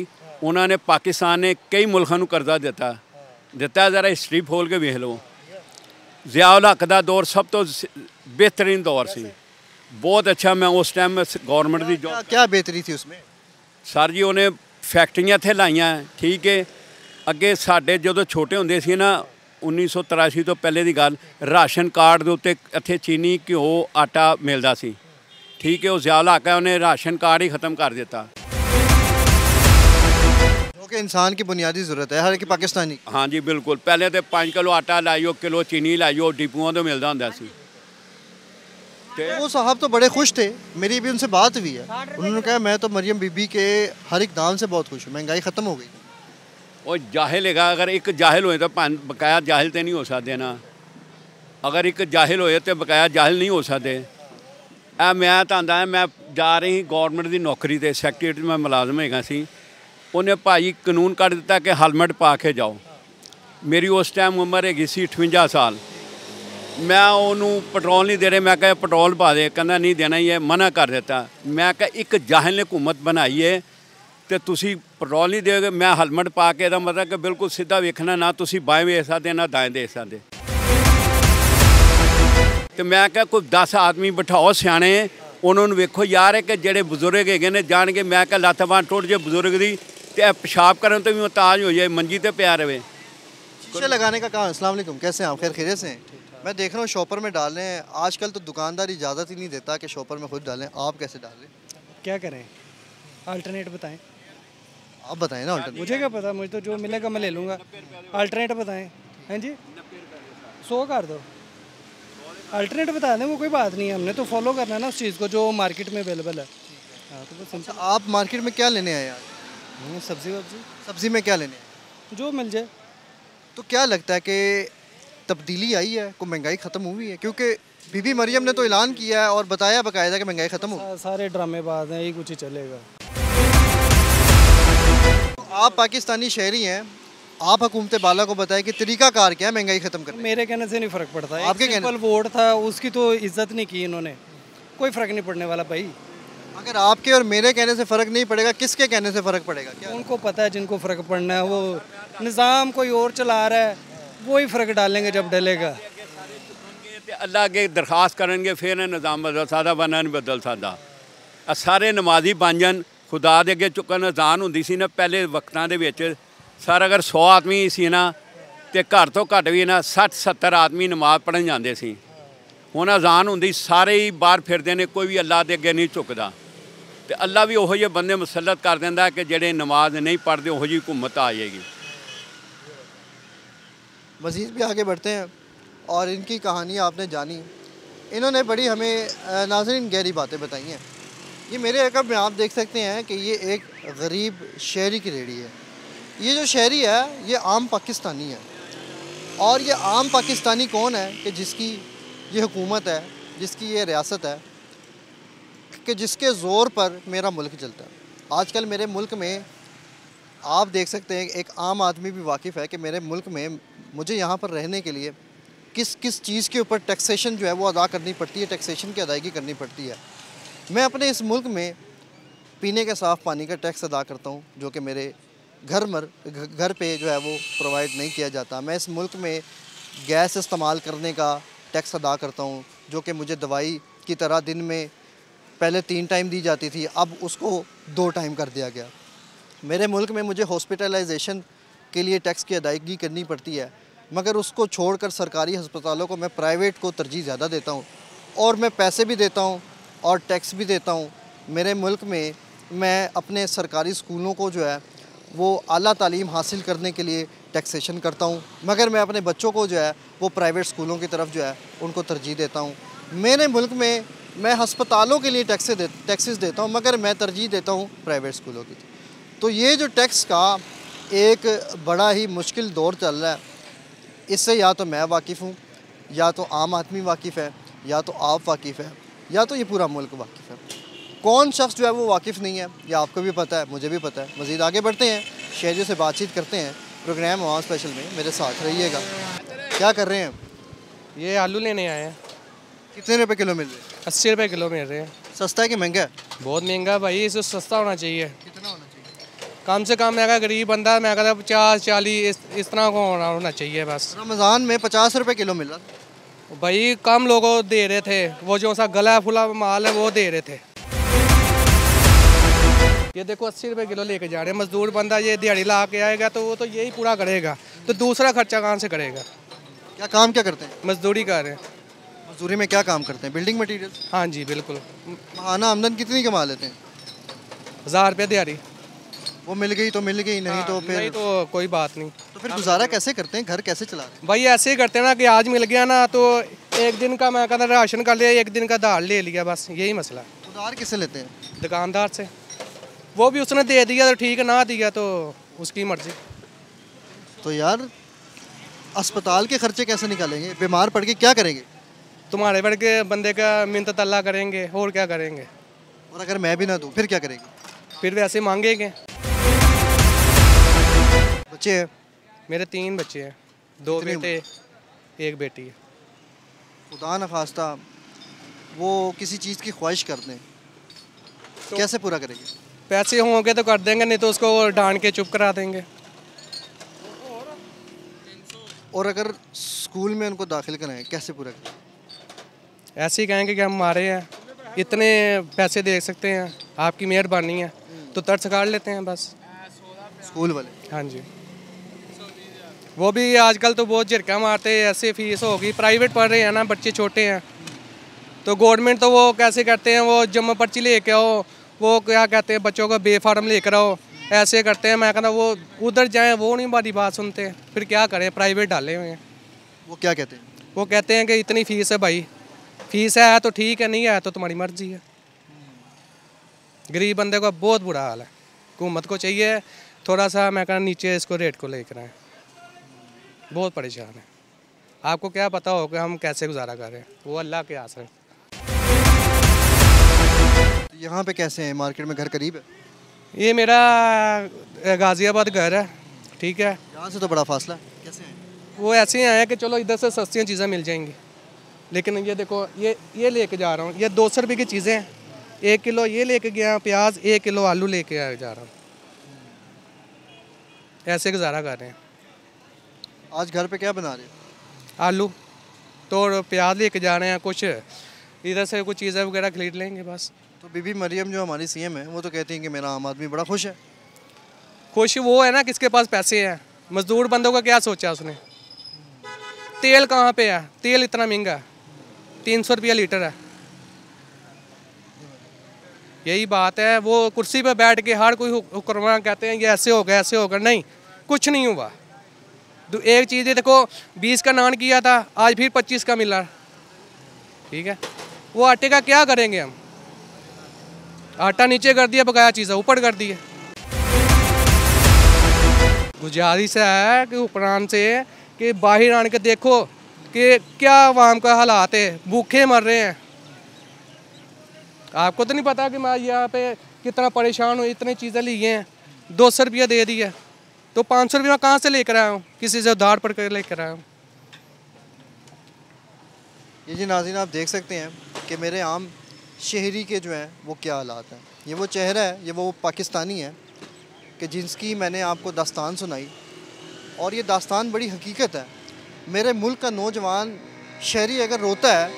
उन्होंने पाकिस्तान ने कई मुल्कों को कर्जा दिता। ज़रा हिस्ट्री खोल के वेख लो। ज़िया उल हक दा दौर सब तो बेहतरीन दौर सी, बहुत अच्छा। मैं उस टाइम में गौरमेंट की जॉब। क्या बेहतरी थी उसमें? सर जी उन्हें फैक्ट्रियां इत्थे लाइयां, ठीक है। अगे साडे जो छोटे होंदे सी ना 1983 तो पहले की गल, राशन कार्ड के उत्ते इत्थे चीनी, घ्यो, आटा मिलता सी, ठीक है। वो ज़िया उल हक है, उन्हें राशन कार्ड ही ख़त्म कर दिता, जो कि इंसान की बुनियादी ज़रूरत है हर एक पाकिस्तानी। हाँ जी बिल्कुल। पहले तो 5 किलो आटा लाइयो, किलो चीनी लाइयो, डिपुओं तो मिलता होंदा सी। वो साहब तो बड़े खुश थे, मेरी भी उनसे बात हुई है। उन्होंने कहा मैं तो मरियम बीबी के हर एक दाम से बहुत खुश हूँ, महंगाई ख़त्म हो गई। और जाहिल है, अगर एक जाहिल होए तो बकाया जाहिल तो नहीं हो सकते ना। अगर एक जाहिल होए तो बकाया जाहिल नहीं हो सकते। मैं तो आंदा मैं जा रही गौरमेंट की नौकरी से, सैकटरीट में मुलाजम हैगा सी। उन्हें भाई कानून कढ़ दिता कि हेलमेट पा के जाओ। मेरी उस टाइम उम्र हैगी सी 58 साल। मैं उन्होंने पेट्रोल नहीं दे रहे, मैं कहा पेट्रोल पा दे, कहना नहीं देना ही है, मना कर देता। मैं कहा एक जाहिल ने हुकूमत बनाई है तो तुसी पेट्रोल नहीं दोगे। मैं हेलमेट पा के दा मतलब कि बिल्कुल सीधा वेखना, ना तुसी बाएं वेख सकते ना दाएं देख सकते। तो मैं कहा कोई 10 आदमी बिठाओ सियाने, उन्होंने वेखो यार है कि जेडे बजुर्ग है ने जान के। मैं कहा लत्त बांह टुट जे बजुर्ग की ਤੇ पेशाब करन तो भी मुहताज हो जाए, मंजी ते पिया रहे। शीशे लगाने का काम। अस्सलाम वालेकुम, कैसे हैं आप? खैर खैरियत से हैं? मैं देख रहा हूँ शॉपर में डाल रहे हैं। आजकल तो दुकानदार इजाज़त ही नहीं देता कि शॉपर में खुद डालें। आप कैसे डाल रहे हैं? क्या करें, अल्टरनेट बताएं। आप बताएं ना अल्टरनेट। मुझे क्या पता, मुझे तो जो मिलेगा मैं ले लूँगा। अल्टरनेट बताएं। हैं जी, 100 कर दो। अल्टरनेट बता दें, वो कोई बात नहीं है, हमने तो फॉलो करना है ना उस चीज़ को जो मार्केट में अवेलेबल है। हाँ तो बस सिंपल। आप मार्केट में क्या लेने आए आज? सब्जी वब्जी, सब्जी में क्या लेने आए? जो मिल जाए। तो क्या लगता है कि तब्दीली आई है, को महंगाई ख़त्म हुई है? क्योंकि बीबी मरियम ने तो ऐलान किया है और बताया बकायदा कि महंगाई ख़त्म हो। सारे ड्रामेबाज हैं, यही कुछ ही चलेगा। आप पाकिस्तानी शहरी हैं, आप हुकूमत बाला को बताएं कि तरीकाकार क्या है महंगाई ख़त्म करने? मेरे कहने से नहीं फ़र्क पड़ता है। आपके कहने सिंपल वोट था, उसकी तो इज्जत नहीं की इन्होंने, कोई फ़र्क नहीं पड़ने वाला भाई। अगर आपके और मेरे कहने से फ़र्क नहीं पड़ेगा, किसके कहने से फ़र्क पड़ेगा? क्या उनको पता है जिनको फ़र्क पड़ना है, वो निज़ाम कोई और चला रहा है, वही फ़र्क डालेंगे जब डलेगा। अल्लाह के दरखास्त करेंगे फिर निज़ाम बदल सकता, वरना नहीं बदल सकता। सारे नमाजी बन जान, खुदा दे अगे चुकन अजान होंदी सी ना पहले वक्तां दे विच। सर अगर 100 आदमी सी ना तो घर तो घट भी ना 60-70 आदमी नमाज़ पढ़न जाते सी। हुण अजान होंदी सारे ही बाहर फिरदे ने, कोई भी अल्लाह दे अगे नहीं झुकदा। तो अल्लाह भी उहो जिहे बंदे मुसलत कर दिंदा कि जेड़े नमाज नहीं पढ़ते, उहो जी हुकूमत आ जाएगी। मज़ीद भी आगे बढ़ते हैं और इनकी कहानी आपने जानी। इन्होंने बड़ी हमें नाज़रीन गहरी बातें बताई हैं। ये मेरे अकब में आप देख सकते हैं कि ये एक गरीब शहरी की रेहड़ी है। ये जो शहरी है ये आम पाकिस्तानी है। और ये आम पाकिस्तानी कौन है कि जिसकी ये हुकूमत है, जिसकी ये रियासत है, कि जिसके ज़ोर पर मेरा मुल्क चलता है। आजकल मेरे मुल्क में आप देख सकते हैं एक आम आदमी भी वाकिफ़ है कि मेरे मुल्क में मुझे यहाँ पर रहने के लिए किस किस चीज़ के ऊपर टैक्सेशन जो है वो अदा करनी पड़ती है, टैक्सेशन की अदायगी करनी पड़ती है। मैं अपने इस मुल्क में पीने के साफ़ पानी का टैक्स अदा करता हूँ जो कि मेरे घर पे जो है वो प्रोवाइड नहीं किया जाता। मैं इस मुल्क में गैस इस्तेमाल करने का टैक्स अदा करता हूँ जो कि मुझे दवाई की तरह दिन में पहले 3 टाइम दी जाती थी, अब उसको 2 टाइम कर दिया गया। मेरे मुल्क में मुझे हॉस्पिटलाइजेशन के लिए टैक्स की अदायगी करनी पड़ती है, मगर उसको छोड़कर सरकारी अस्पतालों को मैं प्राइवेट को तरजीह ज़्यादा देता हूँ और मैं पैसे भी देता हूँ और टैक्स भी देता हूँ। मेरे मुल्क में मैं अपने सरकारी स्कूलों को जो है वो आला तालीम हासिल करने के लिए टैक्सेशन करता हूँ, मगर मैं अपने बच्चों को जो है वो प्राइवेट स्कूलों की तरफ जो है उनको तरजीह देता हूँ। मेरे मुल्क में मैं हस्पतालों के लिए टैक्सेस देता हूँ, मगर मैं तरजीह देता हूँ प्राइवेट स्कूलों की। तो ये जो टैक्स का एक बड़ा ही मुश्किल दौर चल रहा है, इससे या तो मैं वाकिफ़ हूँ, या तो आम आदमी वाकिफ़ है, या तो आप वाकिफ़ है, या तो ये पूरा मुल्क वाकिफ़ है। कौन शख्स जो है वो वाकिफ़ नहीं है, ये आपको भी पता है, मुझे भी पता है। मज़ीद आगे बढ़ते हैं, शहरियों से बातचीत करते हैं। प्रोग्राम अवाम स्पेशल में मेरे साथ रहिएगा। क्या कर रहे हैं? ये आलू लेने आए हैं। कितने रुपए किलो मिल रहे हैं? 80 रुपये किलो मिल रहे हैं। सस्ता है कि महंगा है? बहुत महंगा भाई, इसे सस्ता होना चाहिए। कितना होना चाहिए? कम से कम मैं अगर गरीब बंदा, मैं कहता 50-40 इस तरह को होना चाहिए बस। रमज़ान में 50 रुपये किलो मिल रहा भाई, कम लोगों दे रहे थे, वो जो सा गला फुला माल है वो दे रहे थे। ये देखो 80 रुपये किलो लेके जा रहे हैं। मजदूर बंदा ये दिहाड़ी ला के आएगा तो वो तो यही पूरा करेगा, तो दूसरा खर्चा कहाँ से करेगा? क्या काम क्या करते हैं? मजदूरी कर रहे हैं। मजदूरी में क्या काम करते हैं? Building material? हाँ जी बिल्कुल। माहाना आमदन कितनी कमा लेते हैं? 1000 रुपये दिहाड़ी। वो मिल गई तो मिल गई, नहीं तो फिर नहीं तो कोई बात नहीं। तो फिर गुजारा कैसे करते हैं, घर कैसे चला रहे हैं? भाई ऐसे ही करते हैं ना कि आज मिल गया ना तो एक दिन का मैं कहता राशन कर लिया, एक दिन का दाल ले लिया, बस यही मसला। उधार किससे लेते हैं? दुकानदार से। वो भी उसने दे दिया तो ठीक है, ना दिया तो उसकी मर्जी। तो यार अस्पताल के खर्चे कैसे निकालेंगे? बीमार पड़ के क्या करेंगे? तुम्हारे वर्गे बंदे का मिन्नत तल्ला करेंगे, और क्या करेंगे? और अगर मैं भी ना दूँ फिर क्या करेंगे? फिर वैसे मांगेंगे। बच्चे हैं? मेरे 3 बच्चे हैं, 2 बेटे 1 बेटी है। खुदा न खास्ता वो किसी चीज़ की ख्वाहिश करते हैं तो कैसे पूरा करेंगे? पैसे होंगे तो कर देंगे, नहीं तो उसको डांट के चुप करा देंगे। और अगर स्कूल में उनको दाखिल कराएं कैसे पूरा करें? ऐसे ही कहेंगे कि हम हमारे हैं, इतने पैसे दे सकते हैं, आपकी मेहरबानी है, तो तर्स काट लेते हैं बस। स्कूल वाले? हाँ जी, वो भी आजकल तो बहुत झटका मारते हैं, ऐसे फीस होगी। प्राइवेट पढ़ रहे हैं ना, बच्चे छोटे हैं, तो गवर्नमेंट तो वो कैसे करते हैं, वो जमा पर्ची लेके आओ, वो क्या कहते हैं बच्चों का बेफार्म लेकर आओ, ऐसे करते हैं। मैं कहता वो उधर जाएं, वो नहीं हमारी बात सुनते, फिर क्या करें, प्राइवेट डाले हुए हैं। वो क्या कहते हैं? वो कहते हैं कि इतनी फ़ीस है भाई, फीस है तो ठीक है, नहीं है तो तुम्हारी मर्जी है। गरीब बंदे का बहुत बुरा हाल है। हुकूमत को चाहिए थोड़ा सा, मैं कहना नीचे इसको रेट को लेकर आए, बहुत परेशान है। आपको क्या पता हो कि हम कैसे गुजारा कर रहे हैं, वो अल्लाह के आसरे। यहाँ पे कैसे हैं? मार्केट में घर करीब है? ये मेरा गाज़ियाबाद घर है, ठीक है। यहाँ से तो बड़ा फासला है, कैसे हैं? वो ऐसे ही आए कि चलो इधर से सस्ती चीज़ें मिल जाएंगी, लेकिन ये देखो ये लेके जा रहा हूँ, ये 200 रुपये की चीज़ें हैं। 1 किलो ये लेके गया प्याज, 1 किलो आलू लेके जा रहा हूँ, ऐसे गुजारा कर रहे हैं। आज घर पे क्या बना रहे हो? आलू तो प्याज लेके जा रहे हैं, कुछ इधर से कुछ चीज़ें वगैरह खरीद लेंगे बस। तो बीबी मरियम जो हमारी सीएम है, वो तो कहती हैं कि मेरा आम आदमी बड़ा खुश है। खुश वो है ना किसके पास पैसे हैं। मजदूर बंदों का क्या सोचा उसने? तेल कहाँ पे है? तेल इतना महंगा है, 300 रुपया लीटर है। यही बात है, वो कुर्सी पे बैठ के हर कोई हुक्मरान कहते हैं ये ऐसे होगा ऐसे होगा, नहीं कुछ नहीं हुआ। एक चीज़ है देखो, 20 का नान किया था, आज फिर 25 का मिला, ठीक है। वो आटे का क्या करेंगे हम? आटा नीचे कर दिया, बकाया चीज़ें ऊपर कर दी है। गुजारिश है कि हुक्मरान से कि बाहर आने के देखो कि क्या आवाम का हालात है, भूखे मर रहे हैं। आपको तो नहीं पता कि मैं यहाँ पे कितना परेशान हूँ, इतनी चीज़ें ली हैं, 200 रुपया दे दिया, तो 500 रुपया कहाँ से लेकर आया हूँ? किसी से उधार पड़ कर लेकर आया हूँ। ये जी नाज़रीन, आप देख सकते हैं कि मेरे आम शहरी के जो हैं वो क्या हालात हैं। ये वो चेहरा है, ये वो पाकिस्तानी है कि जिसकी मैंने आपको दास्तान सुनाई, और ये दास्तान बड़ी हकीकत है। मेरे मुल्क का नौजवान शहरी अगर रोता है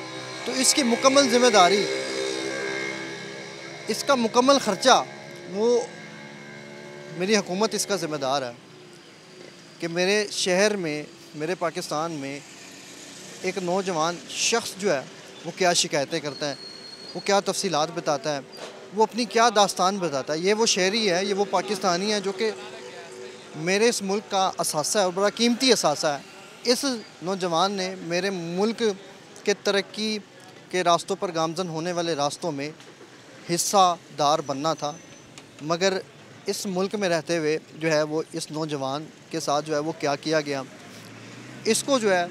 तो इसकी मुकम्मल ज़िम्मेदारी, इसका मुकम्मल ख़र्चा वो मेरी हुकूमत इसका ज़िम्मेदार है कि मेरे शहर में, मेरे पाकिस्तान में एक नौजवान शख्स जो है वो क्या शिकायतें करता है, वो क्या तफसीलात बताता है, वो अपनी क्या दास्तान बताता है। ये वो शहरी है, ये वो पाकिस्तानी है जो कि मेरे इस मुल्क का असासा है और बड़ा कीमती असासा है। इस नौजवान ने मेरे मुल्क के तरक्की के रास्तों पर गामज़न होने वाले रास्तों में हिस्सादार बनना था, मगर इस मुल्क में रहते हुए जो है वो इस नौजवान के साथ जो है वो क्या किया गया, इसको जो है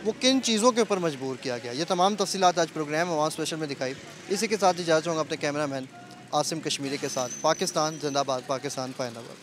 वो किन चीज़ों के ऊपर मजबूर किया गया। ये तमाम तफसीलात आज प्रोग्राम अवाम स्पेशल में दिखाई। इसी के साथ इजाज़त चाहूँगा अपने कैमरामैन आसिम कश्मीरी के साथ। पाकिस्तान जिंदाबाद, पाकिस्तान फ़ायदाबाद।